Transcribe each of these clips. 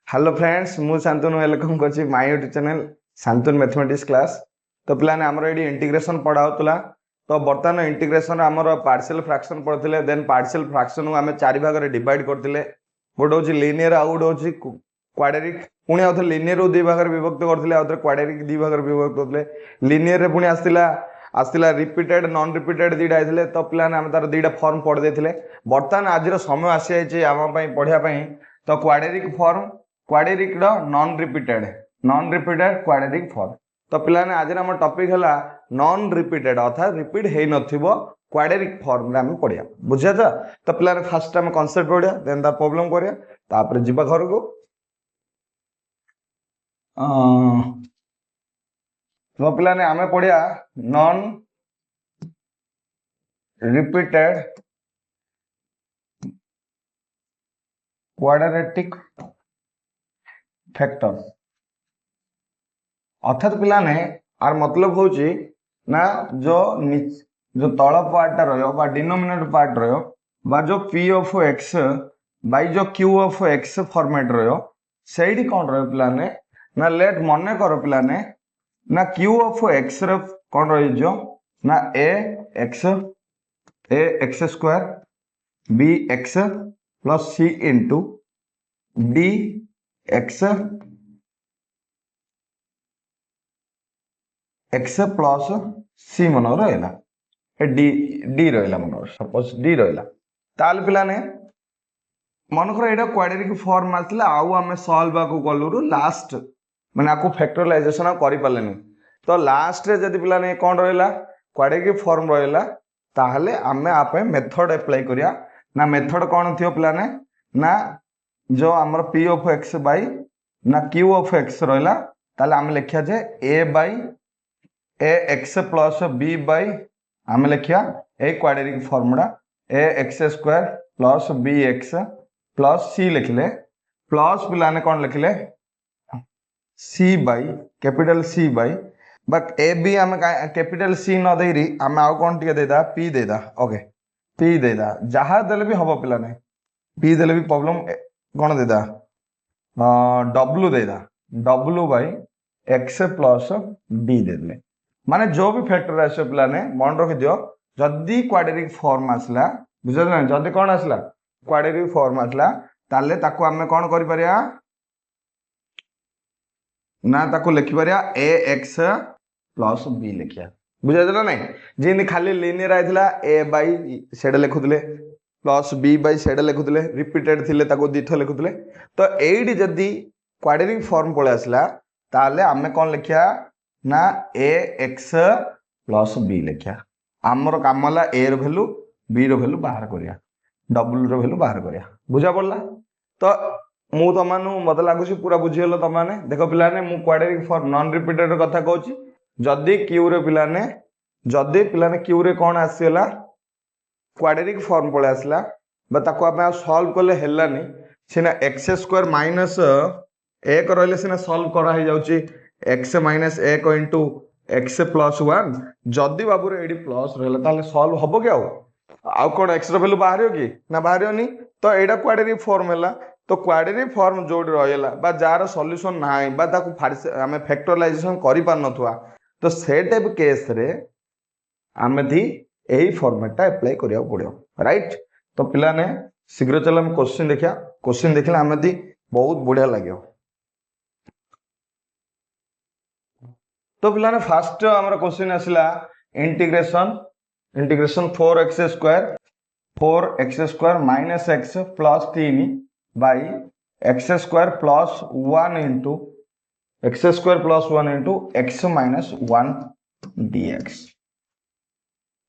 Hello friends मु Shantanu welcome करछि my YouTube channel Shantanu mathematics class. तो पिलाने हमर एडी इंटीग्रेशन पढ़ाउतला। तो बर्तमान इंटीग्रेशन हमर पार्शियल फ्रैक्शन पढ़थिले। देन पार्शियल फ्रैक्शन को हमें चारि भाग रे डिवाइड करथिले। गोटे होछि लीनियर आ गोटे होछि क्वाड्रेटिक। पुणी आउथ लीनियर को दि भाग रे विभक्त करथिले, आउथ क्वाड्रेटिक दि भाग रे विभक्त करथिले। लीनियर रे पुणी आस्तिला रिपीटेड नॉन रिपीटेड दीटा आइथिले। तो पिलाने हम तार दीटा फॉर्म पढ़ देथिले। बर्तमान आज समय आसी जाइछि आम पई पढ़िया पई। तो quadratic form quadratic non repeated quadratic form. तो पिलाने आज आम टॉपिक है नॉन रिपीटेड अर्थात रिपीट है नथिबो क्वाड्रेटिक फॉर्म रे हम पढ़िया। बुझिया था? तो पिलाने फर्स्ट टाइम कांसेप्ट पढ़िया, देन द प्रॉब्लम करिया, तापर जिबा घर को। तो पिलाने आमे पढ़िया नॉन रिपीटेड क्वाड्रेटिक फैक्टर। अर्थात पिलाने आर मतलब होची ना जो तल पार्ट रहो बा डिनोमिनेटर पार्ट रहो बा जो पी ऑफ एक्स बाई जो क्यू ऑफ एक्स फॉर्मेट रहो सेठी कौन रहो पिलाने ना लेट मने करो पिलाने ना क्यू ऑफ एक्स रे कौन रही जो ना a x square b x plus C into d x x plus c मन रहा डी डी रहा मन सपोज डी रहा ताल पिलाने मनकर यहाँ क्वाड्रेटिक फॉर्म आसला आम सॉल्व को गलु लास्ट माने आपको फैक्टराइजेशन कर पारे। तो लास्ट रे जदि पिलाने कौन रहा क्वाड्रेटिक फॉर्म रहा ताहले आमे आप मेथड अप्लाई करिया ना। मेथड कौन थी पिलाने ना जो आमर पी ऑफ एक्स बाई ना क्यू ऑफ एक्स रहा ताले आमे लिखिया जे a by a x plus B by आम लिखिया a quadratic formula a x square plus b x plus c लिखले प्लस पिलाने कौन लिखले c by capital c by but a b आम कैपिटल सी न देरी आम आउ कौन टिके देदा पी देदा। ओके पी देदा जहाँ देले भी हम पिलाने पी देले भी प्रॉब्लम कौन देदा डब्लू देदा W by X plus D देले माने जो भी फैक्टर आसे पिलाने मन रखि दियो जदी क्वाड्रेटिक फॉर्म आसला बुझल ना जदी कौन आसला क्वाड्रेटिक फॉर्म आसला ताले ताको हमें कौन करि परिया ना ताको लिखि परिया ए एक्स प्लस बी लिखिया। बुझल ना नहीं जिन खाली लीनियर आइथिला ए बाई सेडा लिखुतले प्लस बी बाई सेडा लिखुतले रिपीटेड थिले ताको दिथ लिखुतले। तो एडी जदी क्वाड्रेटिक फॉर्म पळे आसला ताले हमें कौन लिखिया ना ए एक्स प्लस बी लिखिया। आमर काम है ए रैल्यू बी रैल्यू बाहर करिया डब्ल्यू रैल्यू बाहर करिया। बुझा पड़ला? तो मु तुमनु मत लगुच पूरा बुझीगल तुमने देख पिलाने मु क्वाड्रेटिक फॉर्म नॉन रिपीटेड कथा कहूची जदि क्यू रे पिलाने क्यू रे कौन आसीला क्वाड्रेटिक फॉर्म पळे आसला बा ताको आमे सॉल्व कले हेलानी सिना एक्स स्क्वायर माइनस 1 रहले सिना सॉल्व करा ही जाउची x minus 1 into x plus 1 जदि बाबू रे एडी प्लस रहला ताले सॉल्व हबो के आउ कौन एक्स रो वैल्यू बाहरियो कि ना बाहरियोनी। तो एडा क्वाड्रेटिक फॉर्म हैला। तो क्वाड्रेटिक फॉर्म जोड रहला बा जार सॉल्यूशन नाही बा ताकू हमें फैक्टराइजेशन करि पार नथुआ तो से टाइप केस रे आमे थी एही फॉर्मेट अप्लाई करिया पड़ियो। राइट? तो पिला ने शीघ्र चल हम क्वेश्चन देखिया। क्वेश्चन देखले आमे थी बहुत बढ़िया लाग्यो। तो पिलाने फास्ट हमर क्वेश्चन आसला integration 4x square minus x plus 3 by x square plus 1 into x minus 1 dx।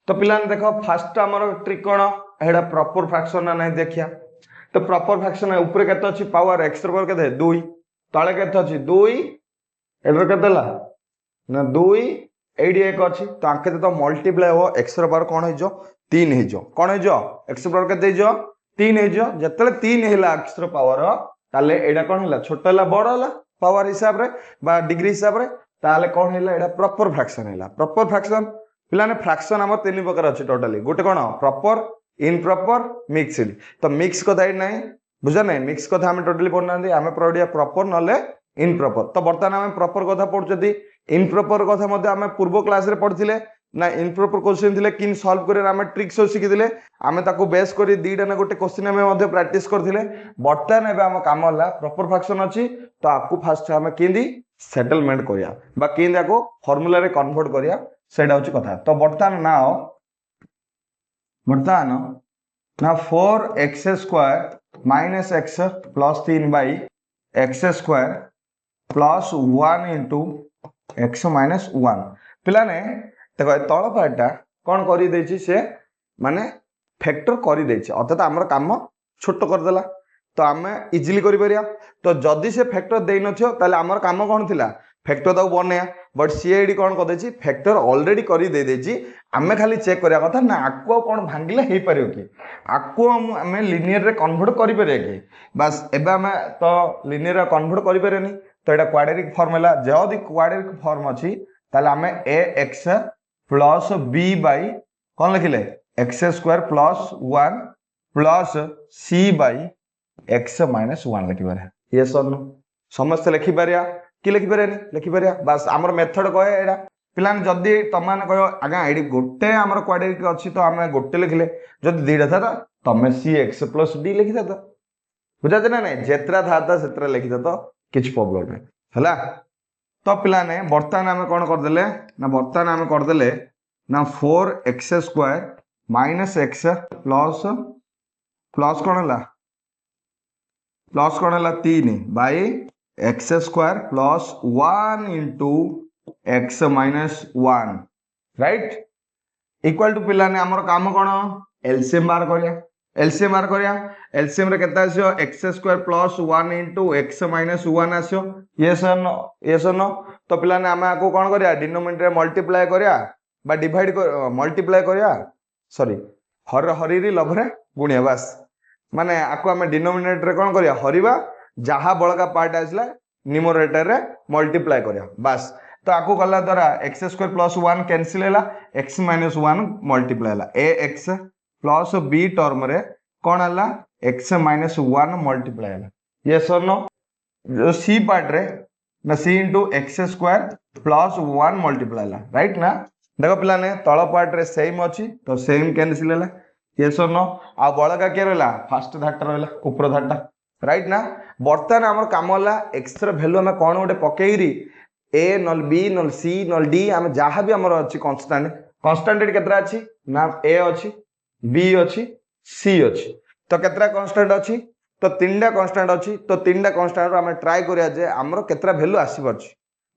तो पिलाने देखो फास्ट हमर ट्रिक कोन हेडा प्रॉपर फ्रैक्शन ना नहीं देखिया। तो प्रॉपर फ्रैक्शन ऊपर केते अछि पावर x रो पावर केते 2 तळे केते अछि 2 एडर केतेला ना 2 एडी एक अछि तो आके तो मल्टीप्लाई हो x रो पावर कोन हेजो 3 हेजो कोन हेजो x रो पावर केते हेजो 3 हेजो। जतले 3 हेला x रो पावर ताले एडा कोन हेला छोट हेला बड़ हेला पावर हिसाब रे बा डिग्री हिसाब रे ताले कोन हेला एडा प्रॉपर फ्रैक्शन हेला। प्रॉपर फ्रैक्शन पिलाने फ्रैक्शन हमर तीन प्रकार अछि टोटली। गोटे कोन प्रॉपर इनप्रॉपर मिक्सड। तो मिक्स को दैट नहीं बुझा नहीं मिक्स कथा आम टोटाली पढ़ना आम पढ़िया प्रॉपर नले इनप्रॉपर तो बर्तमान आम प्रॉपर कथा पढ़ुଛନ୍ତି इनप्रॉपर कथा आम पूर्व क्लास रे पढ़थिले ना इनप्रॉपर क्वेश्चन थिले किन सॉल्व करे आम ट्रिक्स सब शिखिथिले आम ताको बेस करी दीटा ना गोटे क्वेश्चन आम प्रैक्टिस करथिले बर्तमान एबे आम काम होला प्रॉपर फ्रैक्शन अछि तो आपको फास्ट आम केंदी सेटलमेंट करिया बा केंदी आको फार्मूला रे कन्वर्ट करिया सेटा होची कथा तो बर्तमान ना 4x square minus x plus 3 by x square plus 1 into x minus 1 पिलाने देखो तल पार्टा कौन कर देछि से माने फैक्टर कर देछि अर्थात हमर काम छोट कर देला तो आम इजिली करि परिया तो जदि से फैक्टर देइ नथियो ताले हमर काम कोन थिला फैक्टर ताऊ बनेया बट सी एडी कौन कर देछि फैक्टर ऑलरेडी कर दे देछि आमे खाली चेक करिया कथा ना आको कौन भांगिले हे परियो कि आको आमे लिनियर रे कन्वर्ट करि परिया कि बस एबे आमे तो लिनियर रे कन्वर्ट करि परियानी तो एटा क्वाड्रेटिक फॉर्मूला जदी क्वाड्रेटिक फॉर्म अछि ताले आमे ax प्लस b बाई कौन लिखिले x square plus 1 plus c by x minus 1 लिखि पारे यस और नो समस्त लिखि पारिया कि लिखि पारेनी लिखि पारिया बस हमर मेथड कहे एडा पिलान जदी तमान कहो आगा एडी गोटे हमर क्वाड्रेटिक अछि तो हमें गोटे लिखले जदी दीडा था तमे cx प्लस d लिखि था बुझा ना नहीं जेत्रा था सेत्रा लिखि था तो किछ प्रॉब्लम नहीं हला तो पिलाने बर्तमान आम कौन करदेले ना बर्तमान आम करदेले ना 4x square minus x plus plus कौन है 3 by x square plus 1 into x minus 1 right equal to पिलाने आमर काम कौन एलसीएम बार करिया एलसीएम बार करिया एलसीएम रे केता आसियो x square plus 1 into x minus 1 आसियो यस और नो तो पिलाने आम आपको कौन करिया डिनोमिनेटर रे मल्टीप्लाई करिया बा डिवाइड मल्टीप्लाई करिया सॉरी हर हरिरी लभरे गुणिया बस माने आपको आम डिनोमिनेटर रे कौन करिया हरिबा जहा बळका पार्ट आसला न्यूमरेटर रे मल्टीप्लाई करिया बस तो आपको गला द्वारा एक्स स्क्वायर प्लस 1 कैंसिल हैला एक्स माइनस 1 मल्टीप्लाई हैला a x plus b term रे कौन हैला एक्स माइनस 1 मल्टीप्लाई हैला यस और नो जो सी पार्ट रे ना c into x square plus 1 multiply हैला राइट ना देखो पिलाने तଳ पार्ट रे सेम अछि तो सेम कैंसिल हैला यस और नो आ बळका के रहला फर्स्ट धाटा रहला ऊपर धाटा राइट ना बर्तमान हमर काम होला एक्स रे वैल्यू हम कोन ओटे पकेइरी ए नल be null C null D हम जहां भी हमर अछि कांस्टेंट केतरा अछि ना ए अछि बी अछि सी अछि तो केतरा कांस्टेंट अछि तो तीनटा कांस्टेंट अछि तो तीनटा कांस्टेंट हम ट्राई करिया जे हमर केतरा वैल्यू आसी परछि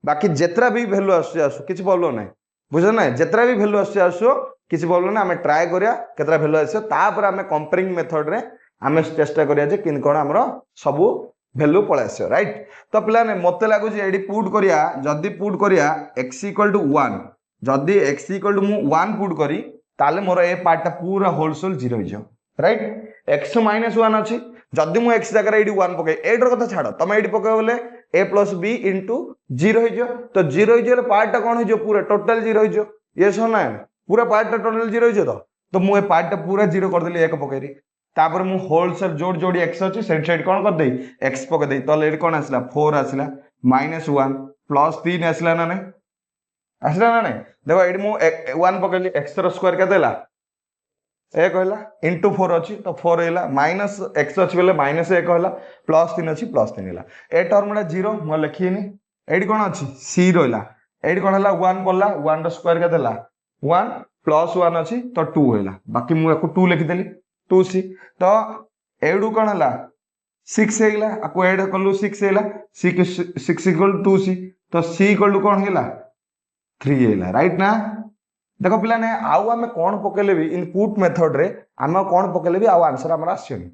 बाकी जेतरा भी वैल्यू आसु किछ प्रॉब्लम नै बुझो ना जेतरा भी वैल्यू आसु किछ प्रॉब्लम नै हम ट्राई करिया केतरा वैल्यू आसो तापर हम कंपेयरिंग मेथड रे हम चेष्टा करिया जे किन कोन हमर सब वैल्यू पळे आसो राइट तो पिला ने मते लागु जे एडी पुट करिया जदी पुट करिया x = 1 जदी x = मु 1 पुट करी ताले मोर ए पार्ट पूरा होलसेल 0 हो जाओ राइट x - 1 अछि जदी मु x जगह एडी 1 पके एडर कथा छाडो तमे एडी पके बोले a + b * 0 हो जाओ तो 0 हो जाले पार्ट कोन हो जाओ पूरा टोटल 0 हो जाओ ये सुना पूरा पार्ट टोटल 0 हो जाओ तो मु ए पार्ट पूरा 0 कर देली एक पकेरी तापर मु होलसेल जोड़ जोड़ी x अछि सेट साइड कोन कर देई x पके देई तो एडी कोन आसला 4 आसला -1 + 3 आसला ना नहीं देखो एडी मु 1 पकेली x रो स्क्वायर के देला ए कहला इंटू 4 अछि तो 4 हैला माइनस x अछि बेले -1 कहला +3 अछि +3 हैला ए टर्म रे 0 म लिखिनी एडी कोन अछि c रहला एडी कोन हैला 1 पड़ला 1 रो स्क्वायर के देला 1 + 1 अछि तो 2 हैला बाकी मु एको 2 लिखि देली 2c तो एडू कोन हैला 6 हैला आको ऐड करलु 6 हैला 6 = 2c तो c = कोन हैला 3 हैला राइट ना देखो पिला ने आउ हमें कोन पकेले भी इनपुट मेथड रे हम कोन पकेले भी आउ आंसर हमरा आसियोनी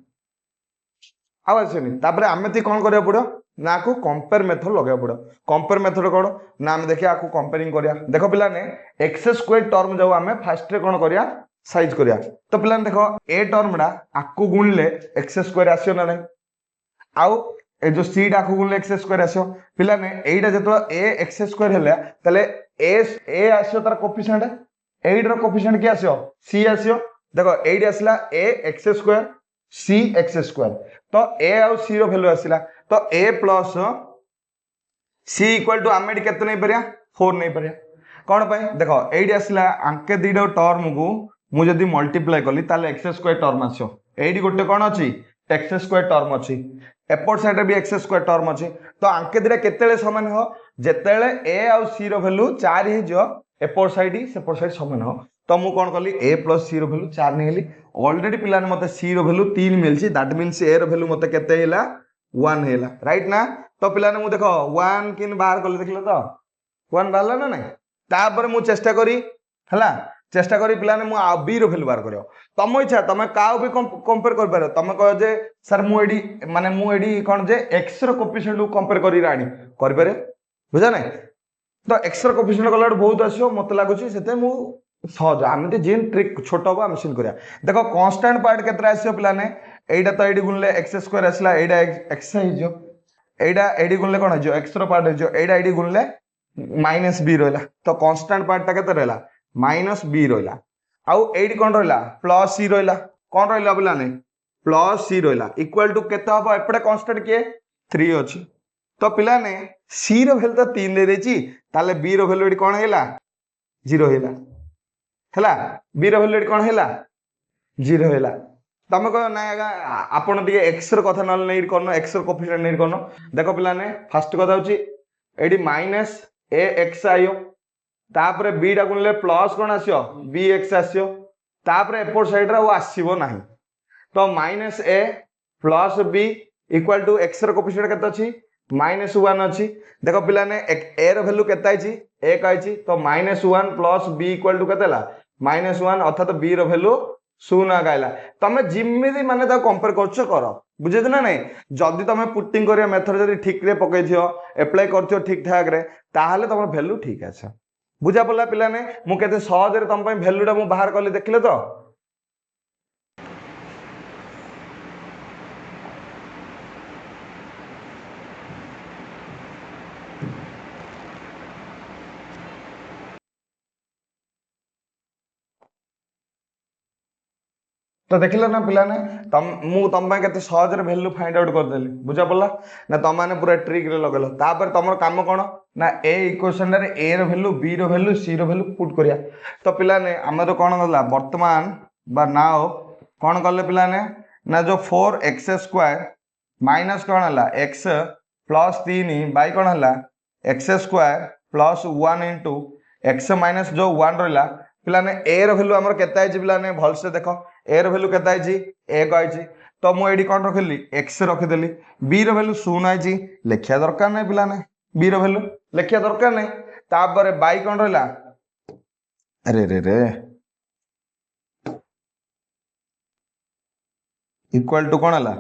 तापर हमें ती कोन करिया पड़ो ना को कंपेयर मेथड लगाया पड़ो कंपेयर मेथड कोन ना हम देखिया आको कंपेयरिंग करिया देखो पिला ने x² टर्म जाऊ हमें फर्स्ट रे कोन करिया साइज करिया तो पिला ने देखो ए टर्म रा आको गुणले x² आसियो ना नहीं आउ ए जो c डाको गुणले x² आसियो पिला ने एइडा जतो a x² हैला तले a आसियो तार कोफिशिएंट 8 रो कोफिशिएंट के आसियो c आसियो देखो 8 आसला a x² C x square तो ए आउ सी रो वैल्यू आसिला तो ए प्लस सी इक्वल टू आम केते नहीं परिया 4 नहीं परिया कौन पाई देख एडी आसिला आंके दीटा टर्म को मु जदी मल्टीप्लाई कली ताले एक्स स्क्वायर टर्म आसो एडी गोटे कौन अछि एक्स स्क्वायर टर्म अछि एपट साइड भी एक्स स्क्वायर टर्म अछि तो आंके दीटा केतेले समान हो जेतेले ए आउ सी रो वैल्यू 4 हे जो एपट साइड सेपट साइड समान हो तो मु कौन कली ए प्लस सी रो वैल्यू 4 नेली ऑलरेडी पिलाने मते सी रो वैल्यू 3 मिलछि दैट मींस ए रो वैल्यू मते केते हेला 1 हेला राइट ना तो पिलाने मु देखो 1 किन बाहर कले देखले तो 1 बाहरला ना नहीं तापर मु चेष्टा करी हला चेष्टा करी पिलाने मु आ बी रो वैल्यू बाहर करियो तम इच्छा तमे काउ भी कंपेयर कर पारो तमे कह जे सर मु एडी माने मु एडी कोन जे एक्स रो कोएफिशिएंट को कंपेयर करी राणी कर पारे बुझा नहीं तो एक्स रो कोएफिशिएंट कला बहुत आसियो मते लागुची सेते मु सहज आम जेन ट्रिक छोट हम आम सीन करिया देखो कांस्टेंट पार्ट केतरा आसियो पिलाने एडा तो एडी गुणले एक्स स्क्वायर आसला एडा एक्स हिजो एडा एडी गुणले कोन हिजो एक्स रो पार्ट हिजो एडा एडी गुणले माइनस बी रहला तो कांस्टेंट पार्ट ता केते रहला माइनस बी रहला आउ एडी कोन रहला प्लस सी रहला कोन रहला पिलाने प्लस सी रहला इक्वल टू केते हबो एपडे कांस्टेंट के 3 अछि तो पिलाने सी रो वैल्यू तो 3 दे देची ताले बी रो वैल्यू एडी कोन हेला 0 हेला हैला बी रो वैल्यू कोन हैला 0 हैला तमे कह ना आपण टिके एक्स रो कथा नल नै करनो एक्स रो कोएफिशिएंट नै करनो देखो पिलाने फर्स्ट कथा होची एडी माइनस ए एक्स आयो तापरे बी डा गुणले प्लस कोन आसियो बी एक्स आसियो तापरे एपोर्ट साइड रा वो आसीबो नाही तो minus a plus b equal to x रो कोएफिशिएंट केते अछि -1 अछि देखो पिलाने ए रो वैल्यू केते आइछि 1 आइछि तो -1 प्लस बी इक्वल टू केतेला -1 अर्थात बी रो वैल्यू 0 आगाइला तमे जिम्मेदी माने ता कंपेयर करछो करो बुझे ना नहीं जदी तमे पुटिंग करिया मेथड जदी ठीक रे पकै थियो अप्लाई करथियो ठीक ठाक रे ताहाले तमर वैल्यू ठीक আছে बुझा पड़ला पिलाने मु केते सहज रे तम पई वैल्यू टा मु बाहर करले देखले तो तो देखिल ना पिलाने तुम के सहज वैल्यू फाइंड आउट करदेली बुझा पड़ा ना तुम मैंने पूरा ट्रिक रे लगल तापर तुम काम कौन ना ए इक्वेशन रे ए रो वैल्यू बी रो वैल्यू सी रो वैल्यू पुट करिया तो पिलाने आमर कौन गला वर्तमान बा नाउ कौन कले पिलाने ना जो 4x स्क्वायर माइनस कौन है x प्लस 3 बाई कौन है x square plus 1 into x minus जो 1 रहा पिलाने ए रो वैल्यू हमर केता आइछि पिलाने भल से देखो ए रो वैल्यू केता आइछि 1 आइछि तो मु एडी कोन रखली x रखिदेली b रो वैल्यू 0 आइछि लेखिया दरकार नै पिलाने b रो वैल्यू लेखिया दरकार नै तापर बाई कोन रहला अरे रे रे इक्वल टू कोन हला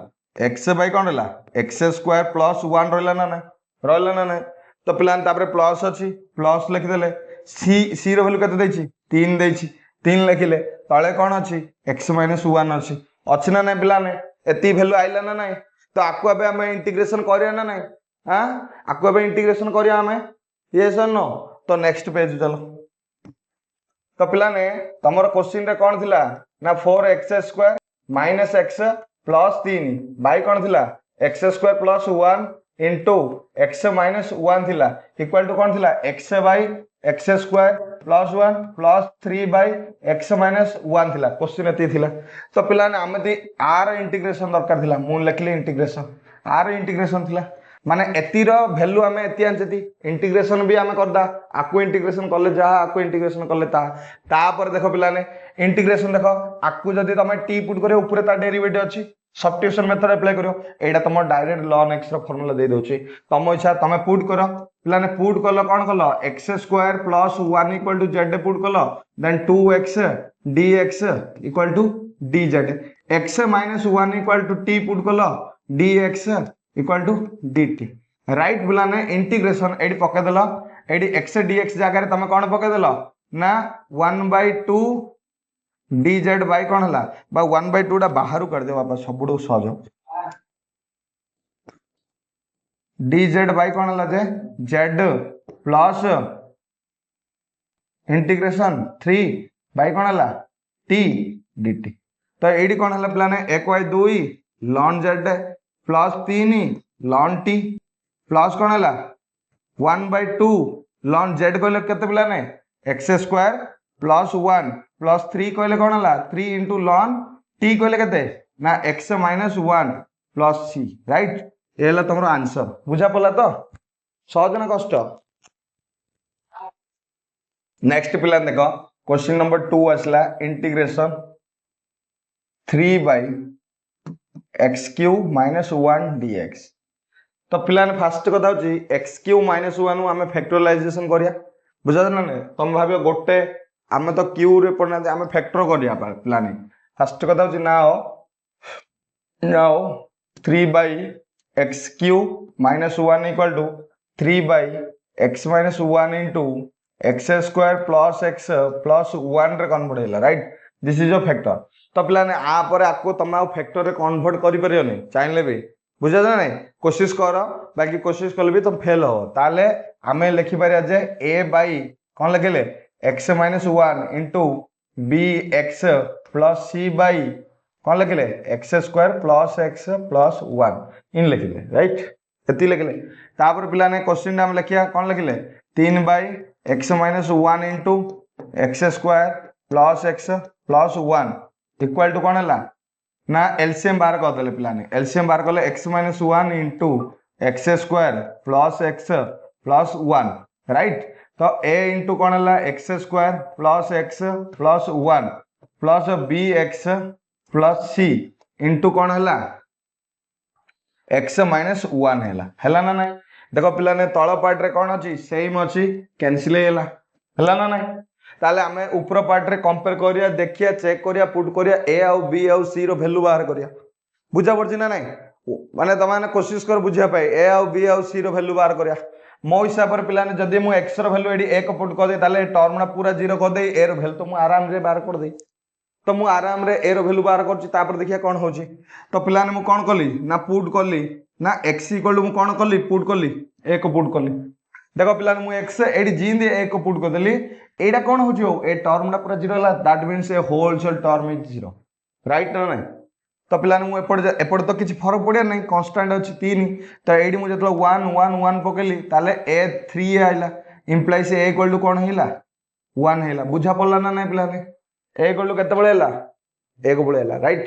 x बाई कोन हला x स्क्वायर प्लस 1 रहला ना तो पिलाने तापर प्लस अछि प्लस लिखिदेले सी रो वैल्यू केते दैछि 3 दैछि 3 लिखिले तळे कोन अछि x - 1 अछि ना नै पिलाने एती वैल्यू आइला ना नै तो आकु अबे हम इंटीग्रेशन करिया ना नै हां आकु अबे इंटीग्रेशन करिया हम यस और नो तो नेक्स्ट पेज चलो तो पिलाने तमरो क्वेश्चन रे कोन थिला ना 4x square minus x plus 3 by कोन थिला x square plus 1 into x minus 1 थिला इक्वल टू कोन थिला x by x square plus 1 plus 3 by x minus 1 थिला क्वेश्चन एती थिला तो पिलाने आमती आर इंटीग्रेशन दरकार थिला मु लिखली इंटीग्रेशन आर इंटीग्रेशन थिला माने एती रो वैल्यू हमें एती आनचती इंटीग्रेशन भी हमें करदा आकु इंटीग्रेशन करले जा आकु इंटीग्रेशन करले ता पर देखो पिलाने इंटीग्रेशन देखो आकु जदी तमे t पुट करे ऊपर ता डेरिवेटिव अछि सब्स्टिट्यूशन मेथड अप्लाई करियो एडा तम डायरेक्ट ln x रो फार्मूला दे दोछि तम इच्छा तमे पुट करो पिलाने पुट करलो कोन करलो x square plus 1 equal to z put करलो then 2x dx equal to dz x minus 1 equal to t put करलो dx equal to dt right पिलाने इंटीग्रेशन एडी पके देलो एडी x dx जगह रे तमे कोन पके देलो ना 1/2 dz बाय कोन हला बा 1/2 टा बाहर कर दे वापस सबुडो सहज dz बाय कोन हला जे z प्लस इंटीग्रेशन 3 बाय कोन हला t dt तो ये कौन है प्लान एक वाई 2 लॉन जेड प्लस 3 लॉन टी प्लस कौन है 1/2 लॉन जेड कहले केते प्लान एक्स स्क्वायर प्लस 1 प्लस 3 कहले कौन है 3 इंटू लॉन टी कहले केते ना एक्स माइनस 1 प्लस सी राइट ये है तुम आंसर बुझा पड़ा तो सहज ना कष्ट नेक्स्ट पिला देख क्वेश्चन नंबर 2 आसला इंटीग्रेशन 3/x³ - 1 dx तो पिलाने फास्ट कथा होची x³ - 1 आमे फैक्टराइजेशन करिया बुझा ना ने तुम भाबियो गोटे आमे तो q रे पड़ना आमे फैक्टर करिया पिलाने फास्ट कथा होची now 3/x³ - 1 equal to 3/x - 1 into x² plus x plus 1 रे कन्वर्ट हैला right this is a factor तो पिलाने आ पर आको तुम आ फैक्टर रे कन्वर्ट करि परियोनी चाहिले भी बुझा ना नहीं कोशिश कर बाकी कोशिश कले भी तुम फेल हो ताले आमे लिखि परिया जे a बाई कोन लिखले x - 1 into bx plus c by कोन लिखले x² plus x plus 1 इन लिखले राइट एति लिखले तापर पिलाने क्वेश्चन नाम लिखिया कोन लिखले 3/x - 1 into x² plus x plus 1 equal to कौन है ना एलसीएम बार कर देले पिलाने एलसीएम बार कले x - 1 into x² plus x plus 1 right तो a इंटू कौन है x² plus x plus 1 plus bx plus c into कौन है x - 1 हैला ना नहीं देखो पिलाने तଳ पार्ट रे कौन अछि सेम अछि कैंसिल हैला ना नहीं ताले आमे ऊपर पार्ट रे कंपेयर करिया देखिया चेक करिया पुट करिया ए आउ बी आउ सी रो वैल्यू बाहर करिया बुझा पड़छि ना नहीं माने तमाने कोशिश कर बुझिया पाए ए आउ बी आउ सी रो वैल्यू बाहर करिया मो हिसाब पर पिलाने जदी मु x रो वैल्यू एडी 1 पुट कर दे ताले टर्म ना पूरा 0 कर दे ए रो वैल्यू तो मु आराम रे बाहर कर दे तो मु आराम रे ए रो वैल्यू बाहर करछि तापर देखिया कोन होछि तो पिलाने मु कोन कली ना पुट कली ना x इक्वल टू मु कोन कली पुट कली 1 पुट कली देखो पिलाने मु x एडी जींद 1 पुट कर देली एडा कोन होछि हो ए टर्म ना पूरा 0 हला that means a whole cell term is 0 right ना नहीं तो पिलाने मु एपड़ तो किछि फरक पड़िया नहीं कांस्टेंट अछि 3 तो एडी मु जतलो 1 1 1 पकेली ताले ए 3 आइला इंप्लाइज ए इक्वल टू कोन हैला 1 हैला बुझा पड़ला ना नहीं पिलाने ए इक्वल टू केते बळे हैला 1 बळे हैला राइट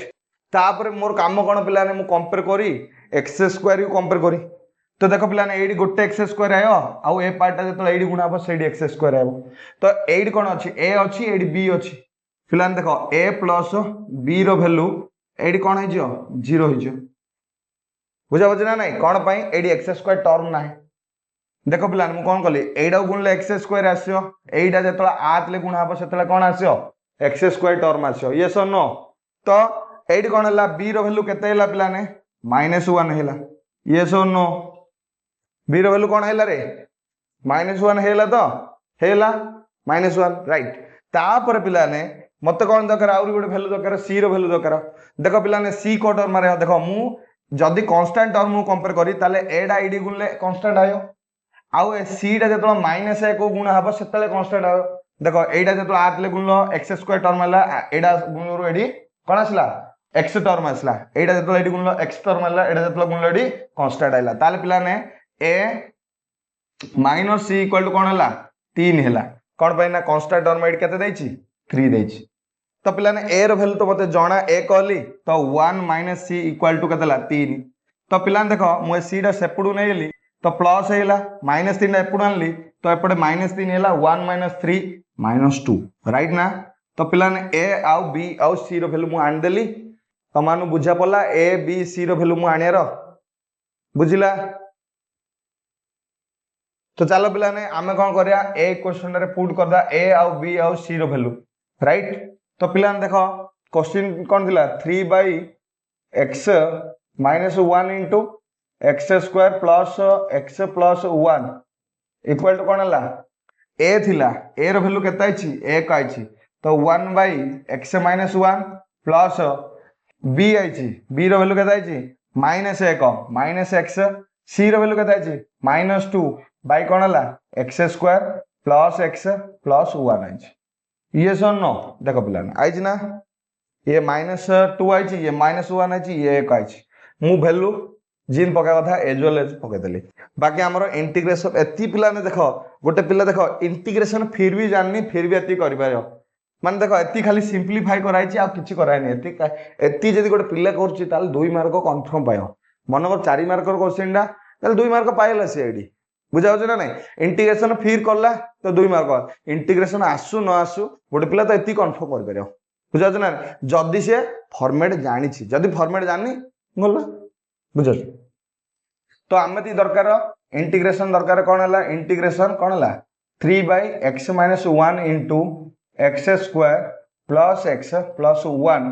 तापर मोर काम कोन पिलाने मु कंपेयर करी x² को कंपेयर करी तो देखो पिलाने एडी गोटे x² आयो आउ ए पार्ट जतलो एडी गुणा हो सेडी x² आयो तो एडी कोन अछि a अछि एडी b अछि पिलाने देखो a प्लस b रो वैल्यू एडी कोन है जो 0 है जो बुझा बजना नहीं कोन पई एडी x² टर्म नाही देखो पिलाने मु कोन कली एडा गुणले x² आसियो एडा जतलो आतले गुणा हो सेतले कोन आसियो x² टर्म आसियो यस और नो तो एडी कोन हला b रो वैल्यू केते हला पिलाने -1 हैला यस और नो b रो वैल्यू कोन हैला रे -1 हैला तो हैला -1 राइट तापर पिलाने मते कोन दरकार आउरी गोटे वैल्यू दरकार c रो वैल्यू दरकार देखो पिलाने c को टर्म रे देखो मु जदी कांस्टेंट टर्म मु कंपेयर करी ताले एडा आईडी गुणले कांस्टेंट आयो आउ ए c डा जतलो -1 को गुणा हबो सेतले कांस्टेंट आयो देखो एडा जतलो आतले गुणलो x² टर्म हला एडा गुणरो एडी कोन आसला x टर्म आसला एडा जतलो एडी गुणलो x टर्म हला एडा जतलो गुणलो एडी कांस्टेंट आइला ताले पिलाने a minus c equal to कोन हला 3 हला कोन पई ना कांस्टेंट टर्म एडी केते दैछि 3 दैछि तो पिलाने a रो वैल्यू तो मते जणा a कहली तो 1 - c इक्वल टू केतला 3 तो पिलाने देखो मु c डा सेपडू नै गेली तो प्लस हैला -3 एपडू आनली तो एपडे -3 हैला 1 - 3 -2 राइट ना तो पिलाने a आउ b आउ c रो वैल्यू मु आन देली तो मानु बुझा पला a b c रो वैल्यू मु आनियार बुझिला तो चलो पिलाने आमे कोन करिया ए क्वेश्चन रे पुट करदा a आउ b आउ c रो वैल्यू राइट तो पिलाने देखो क्वेश्चन कोन दिला 3/x - 1 into x² plus x plus 1 equal to कोन हला a थिला a रो वैल्यू केता आइछि 1 आइछि तो 1/x - 1 प्लस b आइछि b रो वैल्यू केता आइछि -1 -x c रो वैल्यू केता आइछि -2 बाय कोन हला x² plus x plus 1 आइछि यस और नो देखो पिलाने आइछि ना ये -2 आई ये -1 आई ये 1 आई मु वैल्यू जिन पका कथा एज वेल एज पकेदेली बाकी आमर इंटीग्रेशन एति पिला ने देख गोटे पिला देख इंटीग्रेशन फिर भी जाननी फिर भी एति कर पार मान देख एति खाली सिंप्लीफाई कराई आ किछि करायनी एति जदि गोटे पिला करछि ताल 2 मार्क कंफर्म पायो मन को 4 मार्क क्वेश्चन डा ताल 2 मार्क पाइला से एडी बुझा ना नहीं इंटीग्रेशन फिर करला तो 2 मार्क इंटीग्रेशन आसु न आसु गोटे पिला तो एति कंफर्म कर पारो बुझा ना जदि से फॉर्मेट जानी जदि फॉर्मेट जानी गला बुझ तो आम दरकार इंटीग्रेशन दरकार कौन है इंटीग्रेशन कौन है 3/x-1 into x square plus x plus 1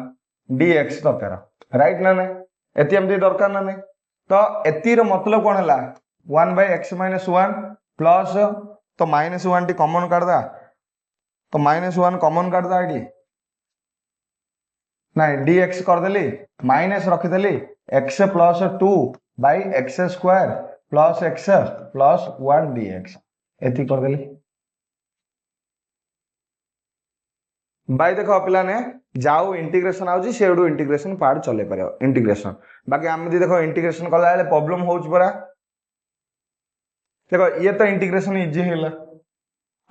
dx दरकार राइट ना नहीं एति एमती दरकार ना नहीं तो एतिर मतलब कौन है 1/x-1 प्लस तो -1 टी कॉमन काटदा तो -1 कॉमन काटदा एटी नहीं dx करदेली माइनस रखिदेली x plus 2 by x square plus x plus 1 dx एति करदेली बाई देख पिला ने जाऊ इंटीग्रेशन आउची सेडू इंटीग्रेशन पार्ट चले पारे इंटीग्रेशन बाकी आम देखो इंटीग्रेशन कला बेले प्रॉब्लम होउछ परा देखो ये तो इंटीग्रेशन इजी हैला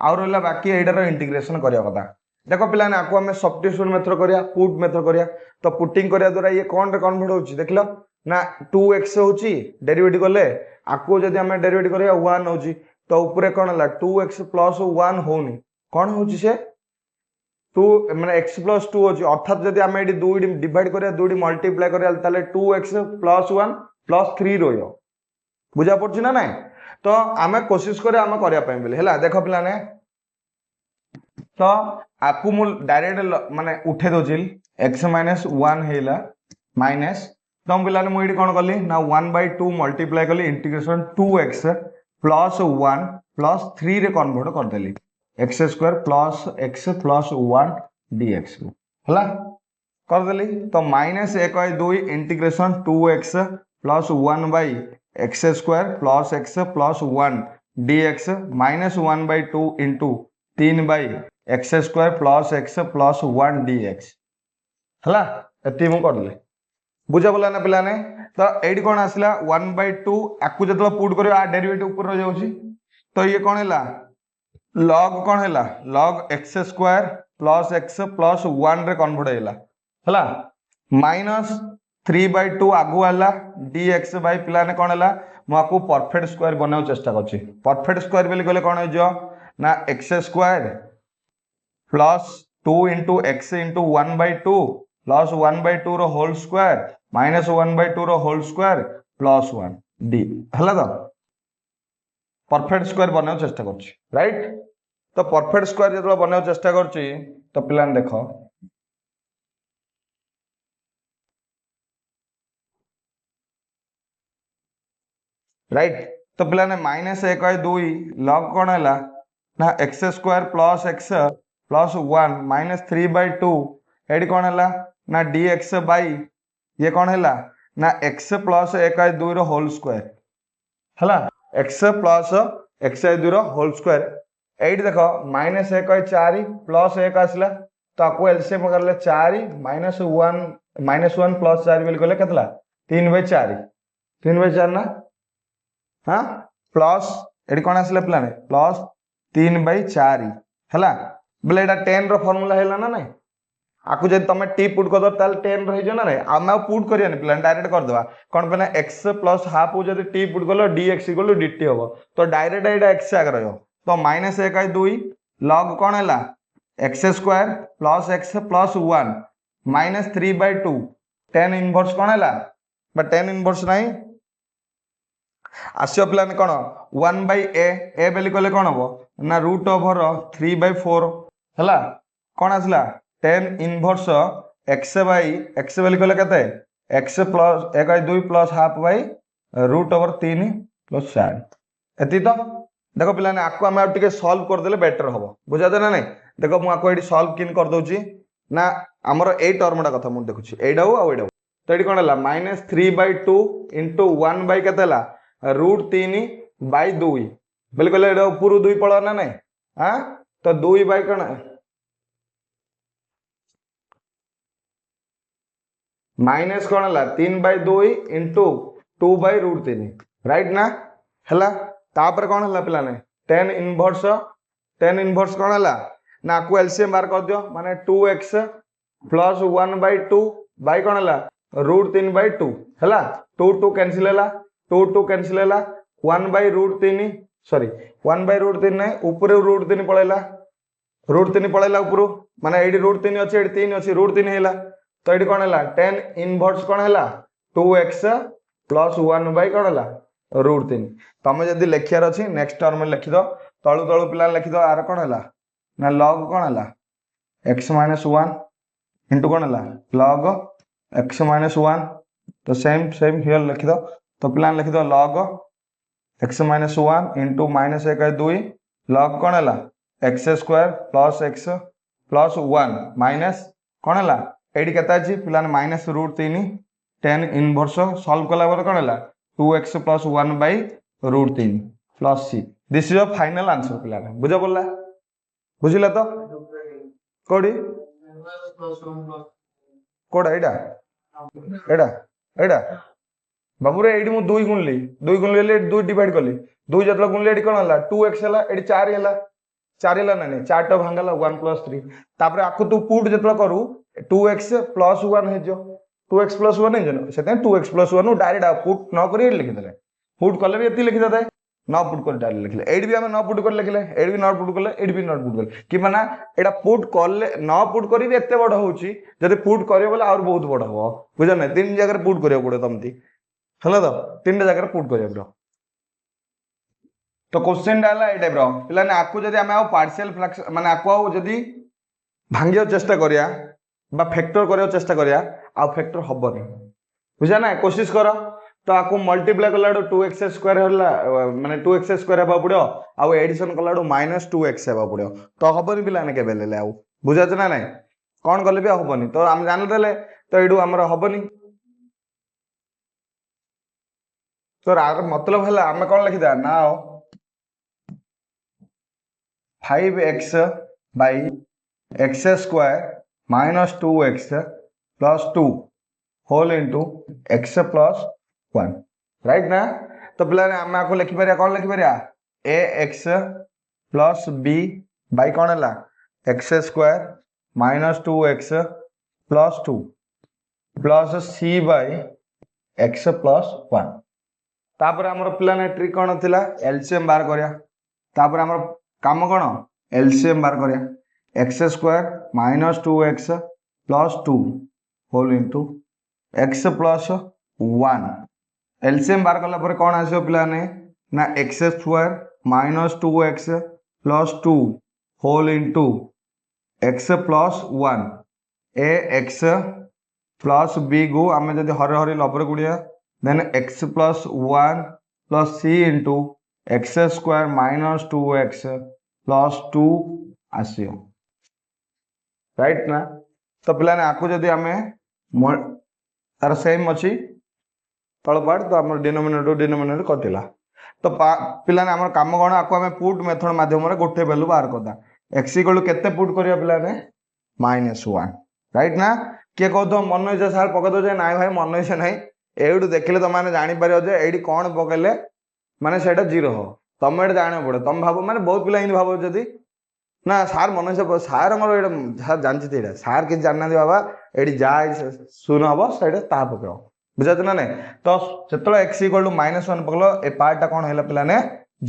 आउ रहला बाकी एटार इंटीग्रेशन करिया कथा देखो पिला ने आको हमें सब्स्टिट्यूशन मेथड करिया पुट मेथड करिया तो पुटिंग करिया द्वारा ये कोन रे कन्वर्ट होउची देखलो ना 2x होउची डेरिवेटिव करले आको जदी हमें डेरिवेटिव करिया 1 होउची तो ऊपर कोन हला 2x प्लस 1 होउनी कोन होउची से 2 माने x प्लस 2 होउची अर्थात जदी हमें एडी 2 डिवाइड करिया 2 मल्टीप्लाई करिया ताले 2x प्लस 1 प्लस 3 रोयो बुझा पड़ची ना नहीं तो आमे कोशिश करे आमे करिया पय बेले हला देखो पिला ने तो आपको मु डायरेक्ट माने उठे दोची x-1 हेला माइनस तो पिला ने मुइडी कोन करली ना 1/2 मल्टीप्लाई करली इंटीग्रेशन 2x प्लस 1 प्लस 3 रे कन्वर्ट कर देली x square plus x plus 1 dx हला कर देली तो -1/2 integration 2x plus 1/x square plus x plus 1 dx -1/2 into 3/x square plus x plus 1 dx हला एति मु करले बुझा बोला ना पिला ने तो एडी कोन आसला 1/2 आकु जतला पुट करियो आ डेरिवेटिव ऊपर रह जाउची तो ये कोन हैला log कोन हैला log x square plus x plus 1 रे कन्वर्ट हैला हला माइनस 3/2 आगु आला dx बाय पिला ने कोन हैला मु आकु परफेक्ट स्क्वायर बनाउ चेष्टा करछि परफेक्ट स्क्वायर बेले कहले कोन हो जो ना x square plus 2 into x into 1/2 plus 1/2 रो होल स्क्वायर माइनस 1/2 रो होल स्क्वायर प्लस 1 d हला तो परफेक्ट स्क्वायर बनाउ चेष्टा करछि राइट तो परफेक्ट स्क्वायर जतला बनाउ चेष्टा करछि तो प्लान देखो राइट तो पिला ने -1/2 log कोन हैला ना x square plus x plus 1 minus 3/2 एडी कोन हैला ना dx बाई ये कोन हैला ना x प्लस 1/2 रो होल स्क्वायर हला x प्लस 1/2 रो होल स्क्वायर एडी देखो -1/4 प्लस 1 आसला तो आको एलसीएम करले 4 -1 प्लस 4 बेल कहले केतला 3/4 3/4 ना हाँ प्लस एडी कोन आसला प्लान प्लस 3/4 हला बोले एटा 10 रो फार्मूला हैला ना नहीं आकु जब तुम टी पुट कर दो ताल 10 रही ना नहीं आम पुट करियानी प्लान डायरेक्ट कर देबा कोन पे x प्लस हाफ जब टी पुट कलो dx इक्वल dt हो तो डायरेक्ट एटा x आगे रहो तो -1/2 log कोन हैला x square plus x plus 1 minus 3/2 10 inverse कोन हैला बा 10 इनवर्स नहीं आसियो प्लान कोन 1/a बेली कहले कोन हो ना रूट ओवर 3/4 हला कोन आसला 10 इनवर्स x बाई x बेली कहले कते x plus 1/2 plus half by root over 3 plus 4 एति तो देखो पिला ने आको हम टिके सॉल्व कर देले बेटर होबो बुझा दे ना नहीं देखो मु आको एडी सॉल्व किन कर दोची ना हमर ए टर्मडा कथा मु देखुची एडाउ आ एडाउ तो एडी कोन हला -3/2 इनटू 1 बाई कतेला √3/2 बोले कहले एडा ऊपर 2 पळा ना नहीं हां तो 2 बाई कोन माइनस कौन है 3/2 इंटू 2/√3 राइट ना है तापर कौन है पिलाने tan इनवर्स कौन है ना आपको एलसीएम बाहर कर दियो माने 2x प्लस 1/2 बाई कौन है √3/2 है 2 कैंसिल है 2 कैंसिल है 1/√3 सॉरी 1/√3 नहीं ऊपर √3 पळेला √3 पळेला ऊपर माने एडी √3 अछि एडी 3 अछि √3 हैला तो ये कौन है tan इनवर्स कौन है 2x प्लस 1 बाई कौन है √3 तुम जब लिखार अच्छी नेक्स्ट टर्म लिखिद तलू तलू पिला लिखिद आर कौन है ना लॉग कौन है x माइनस 1 इंटू कौन है लॉग x माइनस 1 तो सेम सेम हियर लिखिद तो पिला लिखिद log x minus 1 into -1/2 log कौन है X square plus x plus 1 minus कौन है एडी केता अछि पिला माइनस √3 tan इनवर्स सॉल्व कला पर कौन है 2x plus 1/√3 plus c this is a final answer पिला बुझा पड़ला बुझिला तो कोडी कोडा एडा एडा एडा बाबू रे एडी मु 2 गुणली ले 2 डिवाइड करली 2 जतला गुणले एडी कोन हला 2x हला एडी 4 हला 4 हला ना 4 टा भांगला 1 + 3 तापर आकु तू पुट जतला करू 2x + 1 हे जो 2x + 1 हे जो सेते 2x + 1 डायरेक्ट पुट न करी लिखि देले पुट करले भी एती लिखि देते न पुट कर डायरेक्ट लिखले एडी भी हम न पुट कर लिखले एडी भी न पुट करले एडी भी न पुट करले कि माना एडा पुट करले न पुट करी भी एते बड होउची जदि पुट करियो बोले और बहुत बड हो बुझा नै तीन जगह रे पुट करियो पड़े तमती हला तो तीन जगह रे पुट करियो पड़ो तो क्वेश्चन डाला ए टाइप रो पिला ने आकु जदि हम पार्शियल फ्रैक्शन माने आकु जदि भांगियो चेष्टा करिया बा फैक्टर करियो चेष्टा करिया आ फैक्टर हबनी बुझा ना कोशिश करो तो आपको मल्टीप्लाई कला 2x² होला माने 2x² हेबा पड़ो आ एडिशन कला -2x हेबा पड़ो तो हबनी पिला ने केबे लेले आ बुझा छ ना नै कोन करले भी हबनी तो हम जान देले तो एडू हमर हबनी तो आर मतलब हला हम कोन लिखि दा now 5x / x² - 2x + 2 whole into x + 1 right ना तो पिला हम आपको लिखि परिया कोन लिखि परिया ax + b बाय कोन हला x² - 2x + 2 plus c / x + 1 तापर हमर पिला ने ट्रिक कोन थिला एलसीएम बार करिया तापर हमर काम कोन एलसीएम बार करिया x² - 2x + 2 whole into x + 1 LCM बार कला पर कोन आसीयो पिला ने ना x² - 2x + 2 whole into x + 1 ax plus b को आम जदि हर हरि लबर गुड़िया then x + 1 + c into x² - 2x + 2 आसियो राइट ना तो पिला ने आकु जदि आमे तार सेम अछि तळ पार्ट तो हमर डिनोमिनेटर कटिला तो पिला ने हमर काम कोन आकु आमे पुट मेथड माध्यम रे गोटे वैल्यू बाहर करदा x = केते पुट करिया पिला ने -1 राइट ना के कहतो मन इच्छा सार पके दो जे नाइ भाई मन इच्छा नाही एडू देखले त माने जानि परियो जे एडी कोन पकेले माने सेटा 0 हो तम एड जाने पड़े तुम भाबो माने बहुत पिला इन भाबो जदी ना सार मन इच्छा सार हमर एडा सार जानछि तेडा सार के जानना दे बाबा एडी जा सुन हबो सेटा ता पकेओ बुझात ना नै तो सेतलो x = -1 पकलो ए पार्ट टा कोन हैला पिला ने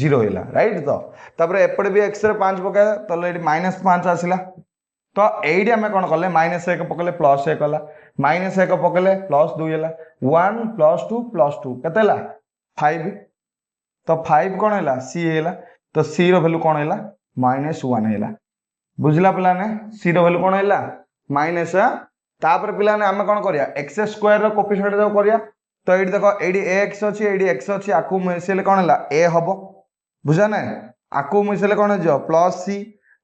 0 हैला राइट तो तापर एपडे भी x रे 5 पके तो एडी -5 आसिला तो एडी हमें कौन कले -1 पकले +1 हला -1 पकले +2 हला 1 + 2 + 2 केते हला 5 तो 5 कौन हला c हला तो c रो वैल्यू कौन हला -1 हला बुझला पिला ने c रो वैल्यू कौन हला माइनस तापर पिला ने हमें कौन करिया x² रो कोफिशिएंट जो करिया तो एडी देखो एडी ax अछि एडी x अछि आकु मिसेले कौन हला a हबो बुझा ना आकु मिसेले कौन हो +c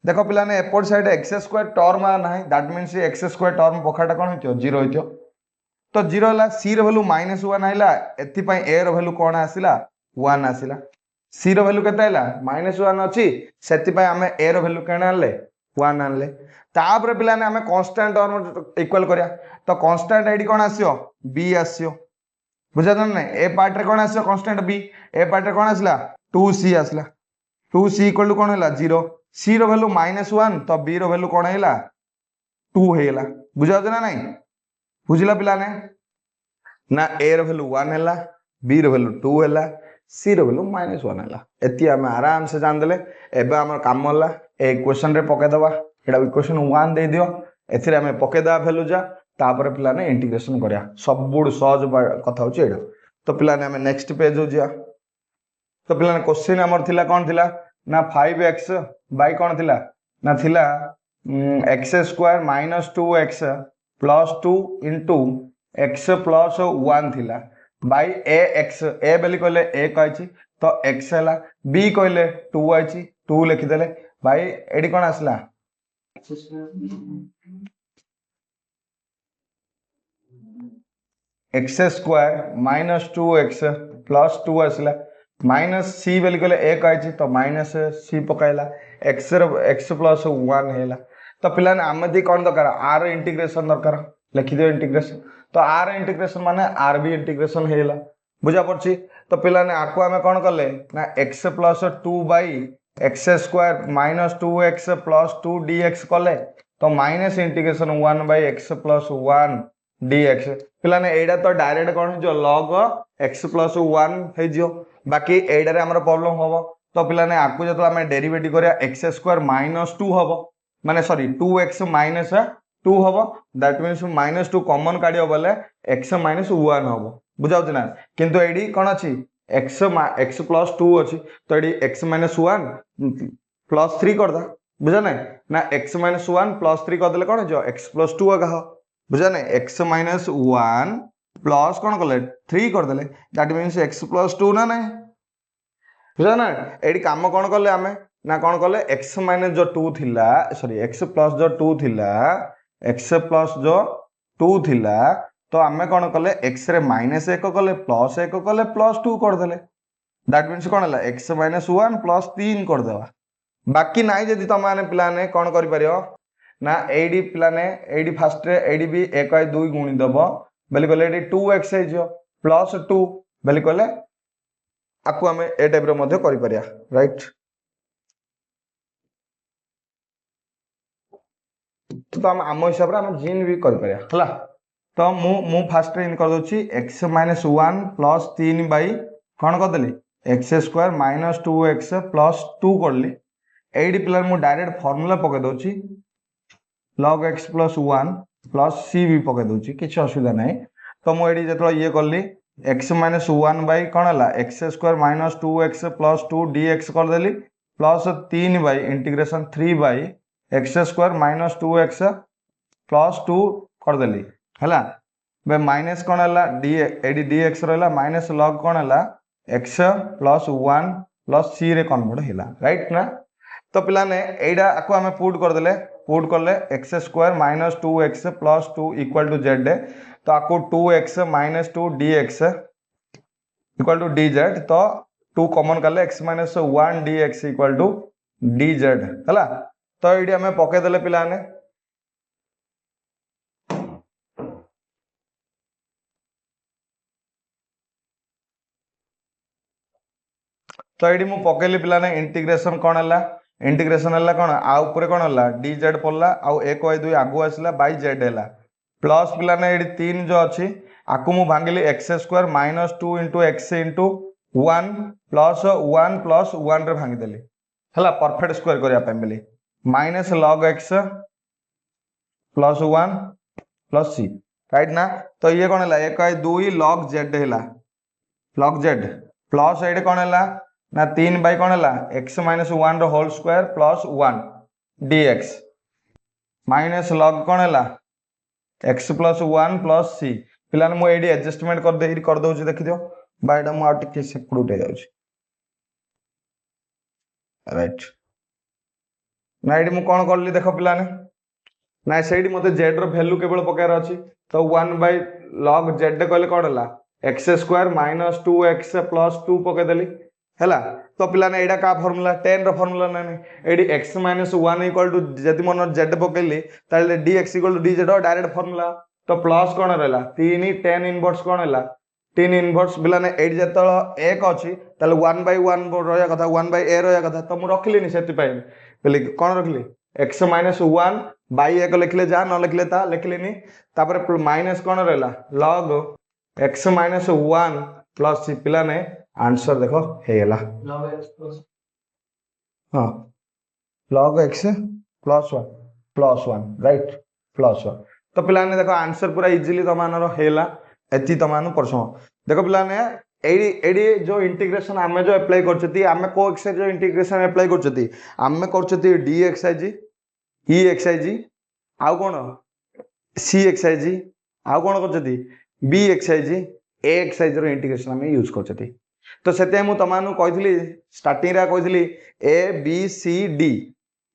देखो पिला ने एपोर्ट साइड x² टर्म ना दैट मींस x² टर्म पखाटा कोन होतियो 0 होतियो तो 0 हला c रो वैल्यू -1 आइला एति पई a रो वैल्यू कोन आसिला 1 आसिला c रो वैल्यू केते आइला -1 अछि सेति पई हमें a रो वैल्यू केना ले वन आनले तापर पिलाने आमे कांस्टेंट टर्म इक्वल करिया तो कांस्टेंट एडी कोन आसियो बी आसियो बुझा नै ए पार्ट रे कोन आसियो कांस्टेंट बी ए पार्ट रे कोन आसला 2c आसला 2c इक्वल टू कोन हैला 0 c रो वैल्यू -1 तो b रो वैल्यू कोन हैला 2 हेला बुझा ना नहीं बुझला पिलाने ना ए रो वैल्यू 1 हैला b रो वैल्यू 2 हैला c रो वैल्यू -1 हैला एति हम आराम से जान देले एबे हमर काम होला ए क्वेश्चन रे पके दबा एडा इक्वेशन 1 दे दियो एथिरे हमें पके दा वैल्यू जा तापर पिलाने इंटीग्रेशन करिया सबुड सहज कथा होची एडा तो पिलाने हमें नेक्स्ट पेज हो जिया तो पिलाने क्वेश्चन हमर थिला कोन थिला ना 5x बाय कोन थिला ना थिला x square -2x plus 2 into x plus 1 थिला बाय ax a बेली कहले a कहछि तो x हैला b कहले 2 आइछि 2 लिखि देले भाई एडी कोन आसला x स्क्वायर -2x प्लस 2 आसला माइनस c बेली कहले a कहछि तो माइनस c पकाइला x प्लस 1 हैला तो पिलाने आमदी कोन दरकार r इंटीग्रेशन दरकार लिखि दियो इंटीग्रेशन तो r इंटीग्रेशन माने rb इंटीग्रेशन हैला बुझा पड़छि तो पिलाने आको हमें कोन करले ना x plus 2 by x square -2x plus 2 dx कले तो minus integration 1 by x plus 1 dx पिलाने एडा तो डायरेक्ट कोन जो log x प्लस 1 हे जियो बाकी एडा रे हमर प्रॉब्लम होबो तो पिलाने आको जतो हमें डेरिवेटिव करिया x स्क्वायर -2 होबो माने सॉरी 2x -2 होबो दैट मींस -2 कॉमन काढियो बोले x -1 होबो बुझाउछ ना किंतु एडी कोन अछि x प्लस 2 अछि तो एडी x -1 प्लस 3 कर दा बुझा ना ना x -1 प्लस 3 कर देले कोन जो x प्लस 2 आगा हो बुझा ना x -1 प्लस कोन करले 3 कर देले दैट मींस x प्लस 2 ना नहीं बुझा ना एडी काम कोन करले हमें ना कोन करले x माइनस जो 2 थिला सॉरी x प्लस जो 2 थिला x प्लस जो 2 थिला तो आमे कोन करले x रे -1 कले +1 कले +2 कर देले दैट मींस कोन हला x -1 +3 कर देवा बाकी नाही जदी त माने प्लाने कोन करि परियो ना AD प्लाने AD first ray AD भी 1 2 गुणी दबो बेली कहले एडी 2x हे जो +2 बेली कहले आकु हमें ए टाइप रो मध्ये करि परिया राइट तो हम हिसाब रे हम जीन भी कर परिया हला तो मु फास्ट इन कर दोची x -1 प्लस 3 बाई कोन कर देली x स्क्वायर -2x प्लस 2 करली एडी प्लान मु डायरेक्ट फार्मूला पके दोची log x plus 1 plus c भी पके दोची किछ असुविधा नाही तो मु एडी जतो ये करली x -1 बाई कोन हला x square -2x plus 2 dx कर देली plus 3 by integration 3 by x square -2x plus 2 कर देली हला बे माइनस कोन हला d एडी dx रहला माइनस log कोन हला x प्लस 1 प्लस c रे कन्वर्ट हैला राइट ना तो पिलाने एडा आको हमें पुट कर देले पुट करले x square -2x plus 2 equal to z तो आको 2x -2 dx equal to dz तो 2 कॉमन करले x -1 dx equal to dz हला तो एडी हमें पके देले पिलाने तो ये मुझे पकेली पिलाने इंटीग्रेशन कौन है इंटीग्रेशन है कौन आ ऊपर कौन है dz पड़ला आउ 1 बाई 2 आगु आसला बाई z है प्लस पिलाने ये 3 जो अच्छी आकु मु भांगिली x square -2 into x into 1 plus 1 रे भांगी देली हला परफेक्ट स्क्वायर करिया पे मिली minus log x plus 1 plus c right ना तो ये कौन है 1 बाई 2 log z है log z प्लस ये कौन है ना 3 बाई कौन है x -1 रो whole square plus 1 dx minus log कौन है x प्लस 1 प्लस c पिलाने मु एडी एडजस्टमेंट कर दउची देखि दियो बायडा मु आउट के सेपड़ उठे जाउची राइट ना एडी मु कोन करली देखो पिलाने ना सेडी मते z रो वैल्यू केवल पकेर अछि तो 1 बाई log z कहले कोन हला x स्क्वायर -2x प्लस 2 पके देली है तो पिलाने एटा का फॉर्मूला 10 रो फॉर्मूला ना एडी x - 1 इक्वल टू जदि मन z पकेली ताले dx equal to dz direct formula तो प्लस कोन रहला 3 10 इनवर्स कोन हैला 3 इनवर्स पिलाने एडी जतल 1 अछि ताले 1/1 रहया कथा 1/a रहया कथा तो मु रखलिनी सेति पय बोले कोन रखली x - 1 बाई 1 लिखले जा न लिखले ता लिखलिनी तापर माइनस कोन रहला log x - 1 प्लस पिलाने आंसर देखो हे गला हाँ log x plus 1 right plus 1 तो पिलाने देखो आंसर पूरा इजीली तमानर हेला एति तमान परसम देखो पिलाने एडी एडी जो इंटीग्रेशन आमे जो अप्लाई करछती आमे को एक्स जो इंटीग्रेशन अप्लाई करछती आमे करछती dxij exij आउ कोन cxij आउ कोन करछती bxij axij रो इंटीग्रेशन आमे यूज करछती तो से मुझे तुम कही स्टार्टिंग कही A B C D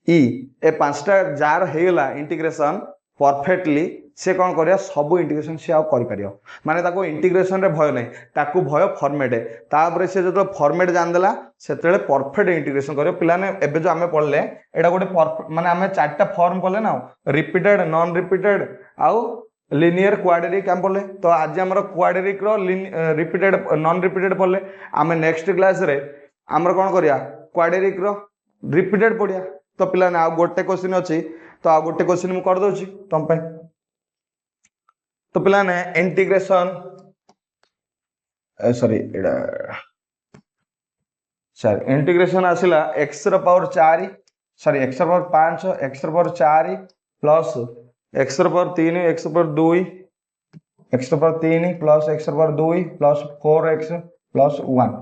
E ए पांचटा जार होगा इंटीग्रेशन परफेक्टली से कौन कर सब इंटीग्रेशन सी कर माने ताको इंटीग्रेशन रे भय नहीं ताको भय फॉर्मेट तापर से जो फॉर्मेट जानदेला से परफेक्ट इंटीग्रेशन कर पिलाने एबे जो आमे पढ़ले एटा गोटे माने आमे चारटा फॉर्म पढ़ले ना रिपीटेड नॉन रिपीटेड आउ लिनियर क्वाड्रेटिक हम पढ़ले तो आज आमर क्वाड्रेटिक रो रिपीटेड नॉन रिपीटेड पढ़ले आमे नेक्स्ट क्लास रे आमर कोन करिया क्वाड्रेटिक रो रिपीटेड पढ़िया तो पिलाने आ गोटे क्वेश्चन अछि तो आ गोटे क्वेश्चन मु कर दोछि तुम पे तो पिलाने इंटीग्रेशन सॉरी एडा सॉरी इंटीग्रेशन आसिला x रो पावर 4 सॉरी x रो पावर 5 x रो पावर 4 प्लस x रो पावर 3 x रो पावर 2 x रो पावर 3 प्लस x रो power 2 plus 4x plus 1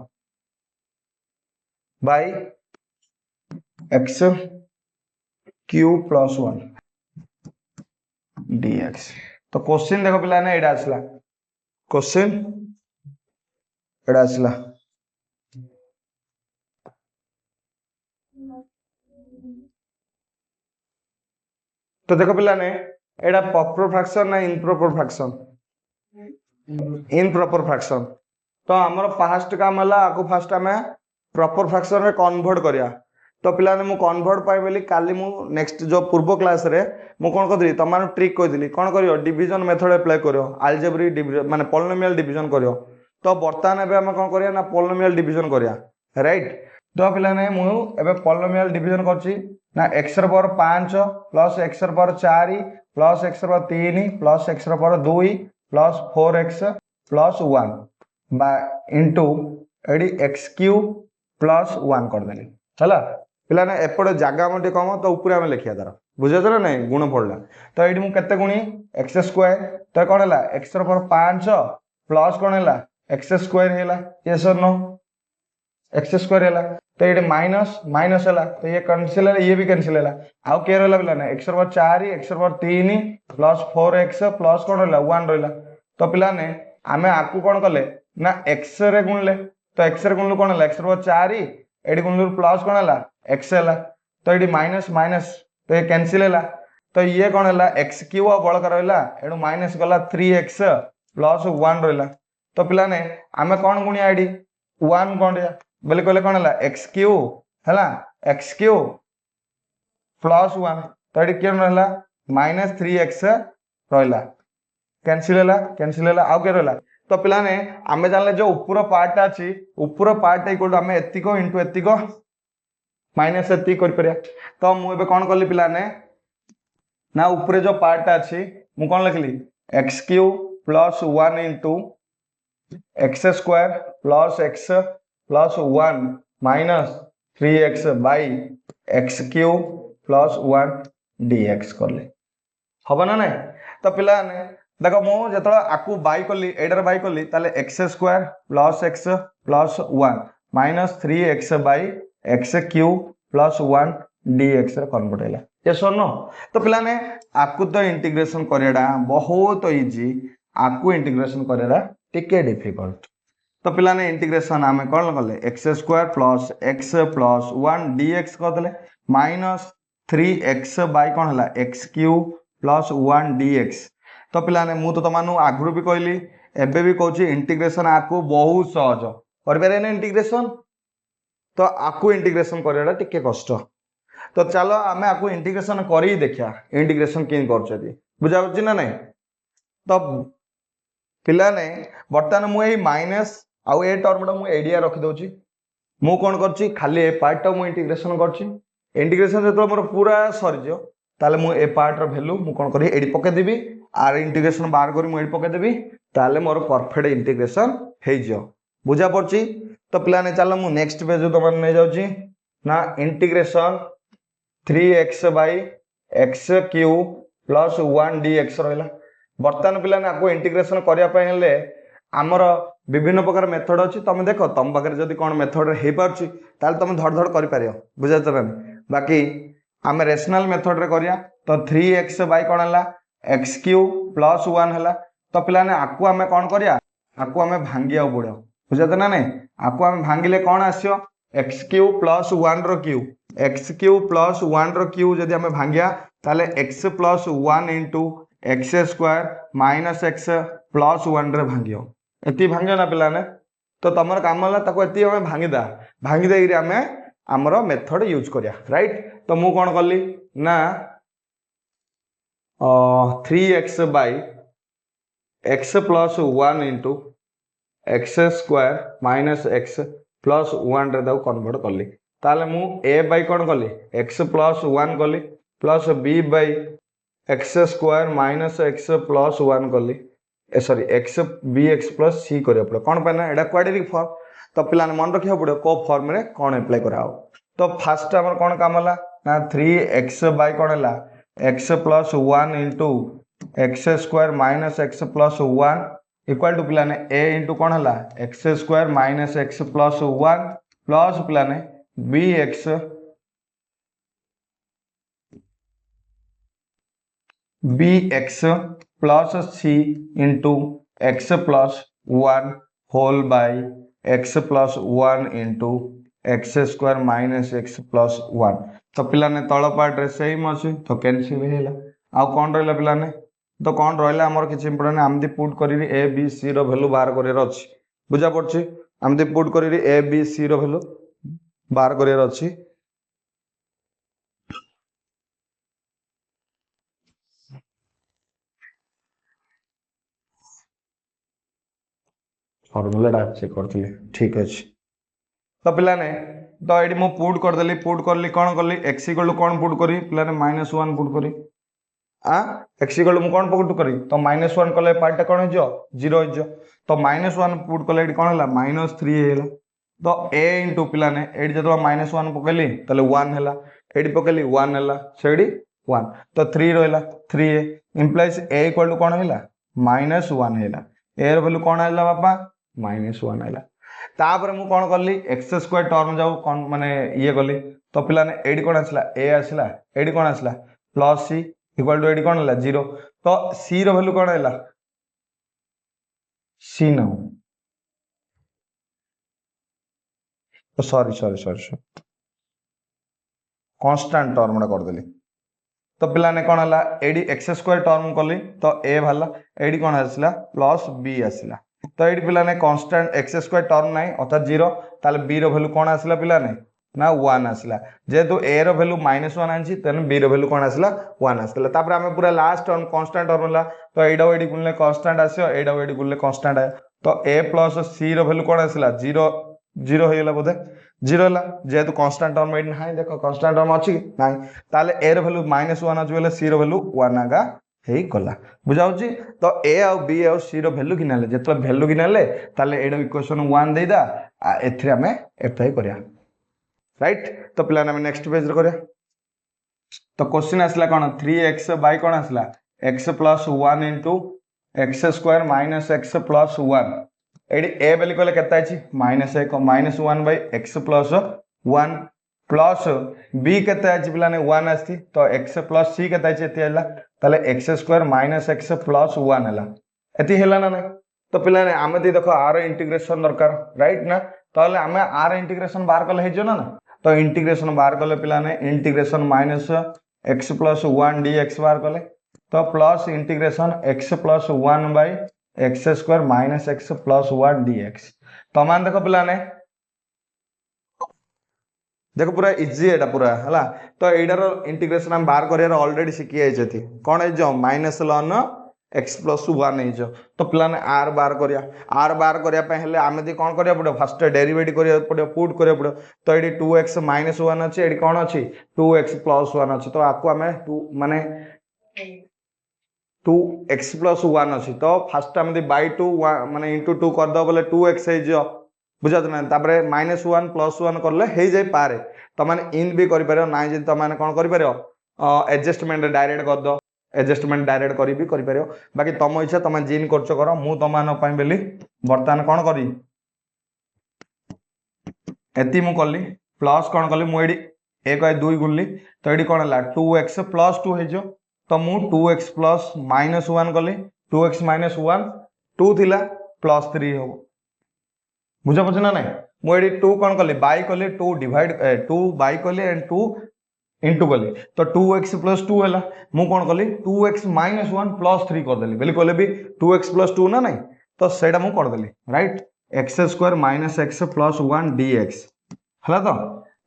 by x cube plus 1 dx तो क्वेश्चन देखो पिला ने एडा आसला क्वेश्चन एडा आसला तो देखो पिला ने एडा प्रॉपर फ्रैक्शन ना इम्प्रॉपर फ्रैक्शन इम्प्रॉपर फ्रैक्शन तो हमर फास्ट काम हला आको फास्ट हमें प्रॉपर फ्रैक्शन रे कन्वर्ट करिया तो पिला ने मु कन्वर्ट पाइ बेली काली मु नेक्स्ट जो पूर्व क्लास रे मु कोन करदी तमार ट्रिक कहि दिली कोन करियो डिवीजन मेथड अप्लाई करियो अलजेब्रिक डिवीजन माने पॉलिनोमियल डिवीजन करियो तो वर्तमान एबे हम कोन करिया ना पॉलिनोमियल डिवीजन करिया राइट तो पिला ने मु एबे पॉलिनोमियल डिवीजन करछि ना x रो पावर 5 प्लस x रो पावर 4 प्लस x रो पावर 3 प्लस x रो पावर 2 प्लस 4x प्लस 1 बा इनटू एडी x क्यूब प्लस 1 कर देली चला पिला ने एपटे जागा मटे कम तो ऊपर हम लिखिया तार बुझे ना नहीं गुण पड़ला तो ये मु केते गुणी x स्क्वायर तो कोन हला x रो पावर 5 प्लस कोन हला x स्क्वायर हेला यस और नो x स्क्वायर हेला तो ये माइनस माइनस हला तो ये कैंसिल है ये भी कैंसिल है आउ के रहला पिला ने x रो पावर 4 x रो पावर 3 प्लस 4x प्लस कोन रहला 1 रहला तो पिला ने आमे आकु कोन करले ना x रे गुणले तो x रे गुणले कोन हला x रो पावर 4 एडी गुणले प्लस कोन हला x हला तो ये माइनस माइनस तो ये कैंसिल है तो ये कौन है एक्स क्यूब बड़का रहा एडू माइनस गला 3x प्लस 1 रहा तो पिला ने आमे कौन गुणिया एडी 1 कौन बोले कहले कौन है एक्स क्यूब है एक्स क्यूब प्लस 1 तो ये क्या रहा माइनस 3x रहा कैंसिल है आउ क्या रहा तो पिला ने आमे जानले जो ऊपर पार्ट अच्छी ऊपर पार्ट इक्वल टू आमे एतिको इनटू एतिको माइनस एति कर परिया तो मु एबे कोन करली पिला ने ना ऊपर जो पार्ट अछि मु कोन लिखली x cube plus 1 into x square plus x plus 1 minus 3x by x cube plus 1 dx करले हबो ना नै तो पिला ने देखो मु जतरा आकु बाय करली एडर बाय करली ताले x square plus x plus 1 minus 3x by x cube plus 1 dx रे कन्वर्ट हैला यस और नो तो पिला ने आकु तो इंटीग्रेशन करेडा बहुत इजी आकु इंटीग्रेशन करेडा टिके डिफिकल्ट तो पिला ने इंटीग्रेशन आमे कोन करले x square plus x plus 1 dx कर देले माइनस 3x बाय कोन हैला x क्यूब प्लस 1 dx तो पिला ने मु तो तमानु आगुरु भी कहली एबे भी कहूची इंटीग्रेशन आकु बहुत सहज कर पारे ने इंटीग्रेशन तो आपको इंटीग्रेशन करवाटा टिके कष्ट तो चलो आम आपको इंटीग्रेशन कर ही देखा इंटीग्रेशन कें कर बुझा पड़ी ना नहीं तो पिलाने बर्तमान मुझे माइनस आउ ए टर्मटा मुझे एडिया रखिदे मु कौन कर खाली ए पार्टा मुझे इंटीग्रेशन कर जो मोर पूरा सरीज ताले मु ए पार्टर भैल्यू मु कौन करी एडी पकेदेवी आर इंटीग्रेशन बाहर करी मुझे पकेदेवी ताले मोर परफेक्ट इंटीग्रेशन हो बुझा पड़ी तो पिलाने चलो मु नेक्स्ट पेज तुम नहीं जाऊँगी ना integration 3x by x Q plus 1 dx रहा बर्तमान पिलाने आपको इंटीग्रेशन करने आमर विभिन्न प्रकार मेथड अच्छी तुम देख तुम पाखे जब कौन मेथड हो पार्टी तुम धड़ धड़ कर बुझा ना बाकी आम रेशनल मेथड रे करिया तो 3x बाई कौन है एक्स क्यू प्लस 1 है तो पिलाने आपको आम कौन करिया आपको आम भांगिया पड़ो बुझा ना नहीं आपको आम भांगिले कौन आसो x Q plus 1 Q x Q plus 1 Q जदि आम भांगिया ताले x plus 1 into x square minus x plus 1 रे भांगियो एति भांगियो ना पिलाने तो तुम काम है आम भांगिदा भांगी आम आमर मेथड यूज करिया राइट तो मु कौन कली ना 3x by X plus 1 into x square minus x plus 1 रे कन्वर्ट कली ताले मु ए बाई कौन कली एक्स प्लस 1 कली plus B by x square minus x plus 1 कली sorry X B x plus C करिया पड़े कौन पे ना एटा क्वाड्रेटिक फॉर्म तो पिलाने मन रखा पड़ो को फॉर्म रे कौन अप्लाई करा तो फास्ट आमर कौन काम है ना 3x बाई कौन है X plus 1 into x square minus x plus 1 equal to पिलाने a इंटू कौन है X square minus x plus 1 plus पिलाने B x plus C into x plus 1 whole by X plus 1 into x square minus x plus 1 तो पिलाने तल part रे same अच्छी तो कैनसिल है आउ कौन रहा पिलाने तो कौन रहा आमर किसी इंपोर्टेंट आमदी पुट कर ए बी सी रैल्यू बाहर कर अच्छी बुझा पड़ी आमदी पुट कर ए बी सी रैल्यू बाहर कर अच्छी फर्मूला चेक करती ठीक अच्छे तो पिलाने तो ये मुझे पुट करदेली पुट करली कौन कली एक्स इक्वल कौन पुट करी पिलाने -1 पुट करी एक्स इक्वल मुझे कौन पुट करी तो -1 कले पार्टा कौन हो 0 हो तो -1 पुट कले कौन है -3 है तो ए इंटू पिलाने ये जो -1 पकली तो 1 है ये पकली 1 है से 1 तो 3 रहा 3 इम्प्लाइज ए इक्वल कौन है -1 है ए वैल्यू कौन है बापा -1 है तापर मु कौन कली एक्स स्क्वायर टर्म जाऊ कौन माने ये कली तो पिलाने एडी कौन आसला ए आसला एडी कौन आसला प्लस सी इक्वल टू एडी कौन है 0 तो सी रो वैल्यू कौन है सी न तो sorry sorry sorry constant term कर देली तो पिलाने कौन है एडी एक्स स्क्वायर टर्म कली तो ए भाला एडी कौन आसला प्लस बी आसला तो ये पिलाने कांस्टेंट एक्स स्क्वायर टर्म ना अर्थात 0 ताले बी रो वैल्यू कौन आसला पिलाने ना 1 आसला जेहेतु ए रो वैल्यू -1 आंची तेन बी रो वैल्यू कौन आसला 1 आसला तापर हमें पूरा लास्ट टर्म कांस्टेंट टर्म होला तो एडा एडी गुणले कांस्टेंट आसियो एडा एडी गुणले कांस्टेंट आयो तो a प्लस सी रो वैल्यू कौन आसला 0 0 हो गेला बोधे 0 होला जेहेतु कांस्टेंट टर्म एडी नाही देखो कांस्टेंट टर्म अछि नाही ताले a रो वैल्यू -1 अछि बोले सी रो वैल्यू 1 आगा हेई गला बुझाउची तो ए आ बी आ सी रो वैल्यू किनाले जेतला वैल्यू किनाले ताले एडो इक्वेशन 1 देदा एथरे हमें अप्लाई करिया राइट तो प्लान हमें नेक्स्ट पेज रे करिया तो क्वेश्चन आसला कोन 3x बाय कोन आसला x plus 1 into x square minus x plus 1 एडी ए वैल्यू कहले केता अछि -1 by X plus 1 plus B केता अछि पिलाने 1 आछि तो x प्लस सी केता अछि एति हला ताले x square minus x plus 1 हला एति हला ना ना तो पिलाने आमे देखो आर इंटीग्रेशन दरकार राइट ना ताले आमे आर इंटीग्रेशन बाहर कले हेजो ना तो इंटीग्रेशन बाहर कले पिलाने integration minus x plus 1 dx बाहर कले तो plus integration x plus 1 by x square minus x plus 1 dx तो मान देखो पिलाने देखो पूरा इजी एटा पूरा है। तो एटार इंटीग्रेशन हम बाहर कर ऑलरेडी शिखी जाइए कौन है माइनस लन एक्स प्लस वन हो तो प्लान आर बार करिया आर बार करने आम दी कौन करिया पड़ो फर्स्ट डेरिवेटिव करिया पड़ो पुट करिया पड़ो तो ये 2x माइनस वन अच्छे ये कौन अच्छी 2x प्लस वन अच्छी तो आपको आम टू माने 2x प्लस वन अच्छी तो फास्ट आम बै टू माने इंटू टू करदे बोले 2x हो बुझा ना तापर माइनस वन प्लस वन कले हो जाए पारे तो मैंने इन भी कर ना जी तुम मैंने कौन कर एडजस्टमेंट डायरेक्ट कर दो एडजस्टमेंट डायरेक्ट कर भी कर बाकी तुम इच्छा तुम जिन कर मु तुम बोली बर्तमान कौन करी एति मु कली प्लस कौन कली मुझे एक दुई गुणली तो ये कौन है 2x प्लस 2 हो तो मु 2x प्लस माइनस वन कली 2x माइनस वन 2 थिला प्लस 3 हम बुझ पड़े ना ना मुझे 2 कौन कली बाई कली 2 डिवाइड 2 बाई कली एंड 2 इंटू कली तो 2x प्लस 2 है मु कौन कली 2x माइनस वन प्लस 3 करदेली बोली कहले भी 2x प्लस 2 ना ना तो सेटा मु करदेली right X square minus x plus one dx है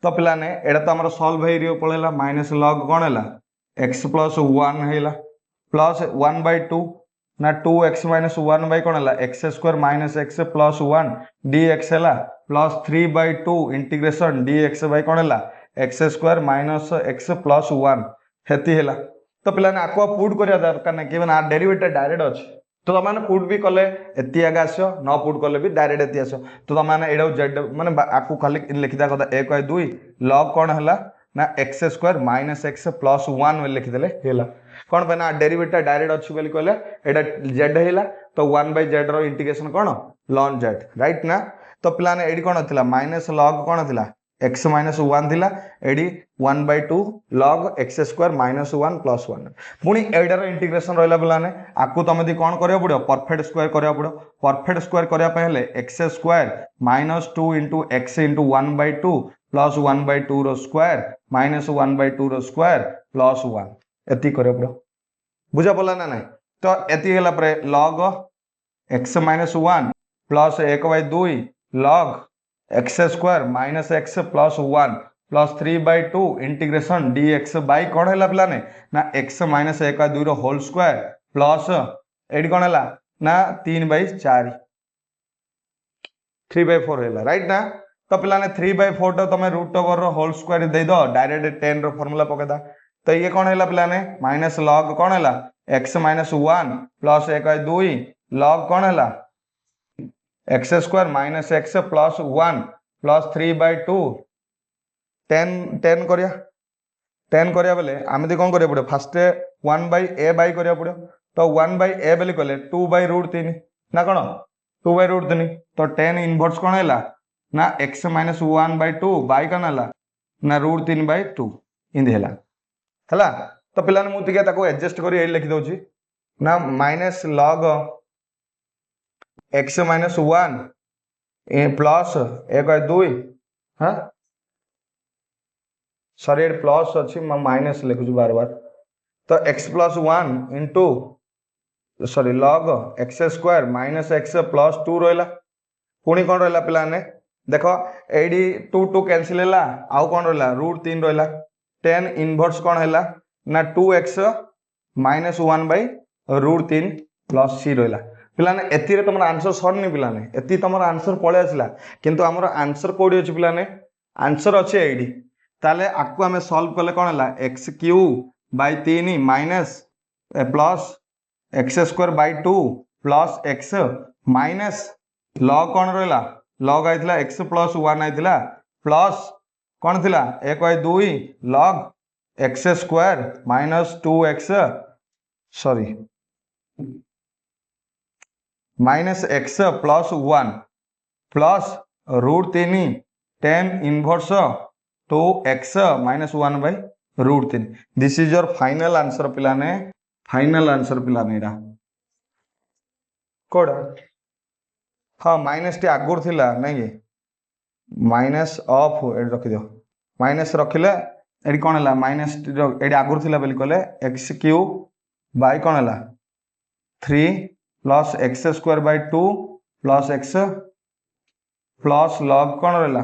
तो पिलाने एटा तो आम सल्व हो पड़ेगा माइनस लॉग कौन है एक्स प्लस वन है प्लस वन बै टू ना 2x माइनस वन बै कौन है X square minus x plus one dx है प्लस 3/2 इंटीग्रेशन dx बै कौन है X square minus x plus one Haiti है तो पिलाने आपको पुट करिया दरकार नहीं कि आर डेरिवेटिव डायरेक्ट अच्छे तो तुम पुट भी कले एति आगे आस न पुट कले भी डायरेक्ट एति आस तो तुम मैंने एटा जेड माने आपको खाली लिखिदा कथा एक दुई लॉग कौन है ना X square minus x plus one लिखिदेले है कौन पे ना डेरिवेटिव डायरेक्ट अच्छी बोली कहले एटा जेड है तो 1/z रो इंटीग्रेशन कौन लॉन जेड राइट ना तो पिलाने एडी कौन थिला माइनस लॉग कौन थिला एक्स माइनस वन थिला एडी 1/2 log x square minus one plus one पुणी एटार इंटीग्रेशन रहा पिलाने आपको तुम दी कौन करा पड़ो परफेक्ट स्क्वायर करा पड़ो परफेक्ट स्क्वायर करने x square minus 2 into x into 1/2 plus 1/2 रो स्क्वायर माइनस 1/2 रो स्क्वायर प्लस वन एति करा पड़ो बुझा पड़ा ना ना तो एति गला परे log x minus one plus 1/2 log x square minus x plus one plus 3/2 integration dx by कौन है पिलाने ना x माइनस 1/2 रो होल स्क्वायर प्लस एडी कौन है ना 3/4 3/4 है राइट ना तो पिलाने 3/4 तो तुम रूट ओवर रो होल स्क्वायर दे दो डायरेक्ट 10 रो फार्मूला पकेदा तो ये कौन है पिलाने माइनस लॉग कौन है x minus one plus 1/2 log कौन है X square minus x plus one plus 3/2 10 करिया बेले आम कौन करिया पड़ो फास्ट 1/a बाई करिया पड़ो तो 1/a बोली कहले 2/√3 ना कौन 2/√3 तो 10 इनवर्स कौन है ना x माइनस 1/2 बाई कौन है ना √3/2 इनदी है तो पिलाने मुझे एडजस्ट कर लिखी दौची ना minus log x minus one plus 1/2 हाँ सॉरी प्लस अच्छी माइनस लिखुची बार बार तो x plus one into sorry log x square minus x plus 2 रहा पुणी कौन रहा पिलाने देख ये 2 कैंसिल है आउ कौन रहा √3 रहा 10 इनवर्स कौन है ना 2x माइनस 1/√3 प्लस c रहा पिलाने एति तुम आंसर सरनी पिलाने एति तुम आंसर पलि आसला किंतु आमर आंसर कौटी अच्छे पिलाने आंसर अच्छे ये ताले आपको आम सल्व कले कौन है x Q by 3 minus plus x square by 2 plus x minus log कौन रहा log I x plus one I plus कौन थी 1/2 log x square minus 2x sorry minus x plus one plus √3 10 inverse 2x minus 1/√3 this is your final answer पिलाने final answer पिलाने एटा कोड़ा हाँ minus T आगुर थिला नहीं कि माइनस ऑफ रखी दियो माइनस रखिले एडी कौन है माइनस एडी आगुर थिला बोली कहले एक्स क्यू बाई कौन है 3 plus x square by 2 plus x plus log कौन रहा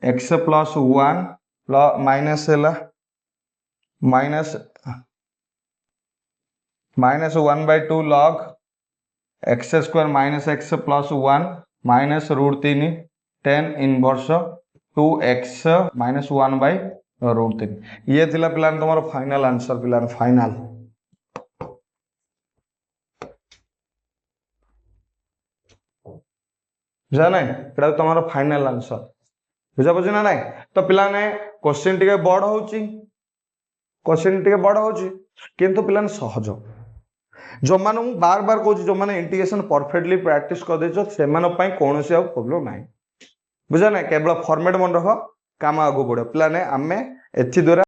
x प्लस 1 प्लस माइनस है minus 1/2 log x square minus x plus 1 minus √3 10 inverse 2x minus 1/√3 ये थिला पिलान तुम्हारा फाइनल आंसर पिलान फाइनल बुझा ना एटा तुम्हारा फाइनल आंसर बुझा बुझी ना नहीं तो पिलाने क्वेश्चन टिके बड़ होची किंतु पिलान सहज जो माने बार बार कहूँ जो माने इंटीग्रेशन परफेक्टली प्रैक्टिस कर देछो सेमान पई कोनोसी आ प्रॉब्लम नाही बुझा ना केवल फॉर्मेट मन रख काम आगु बढ़े पिलाने आमे एथि द्वारा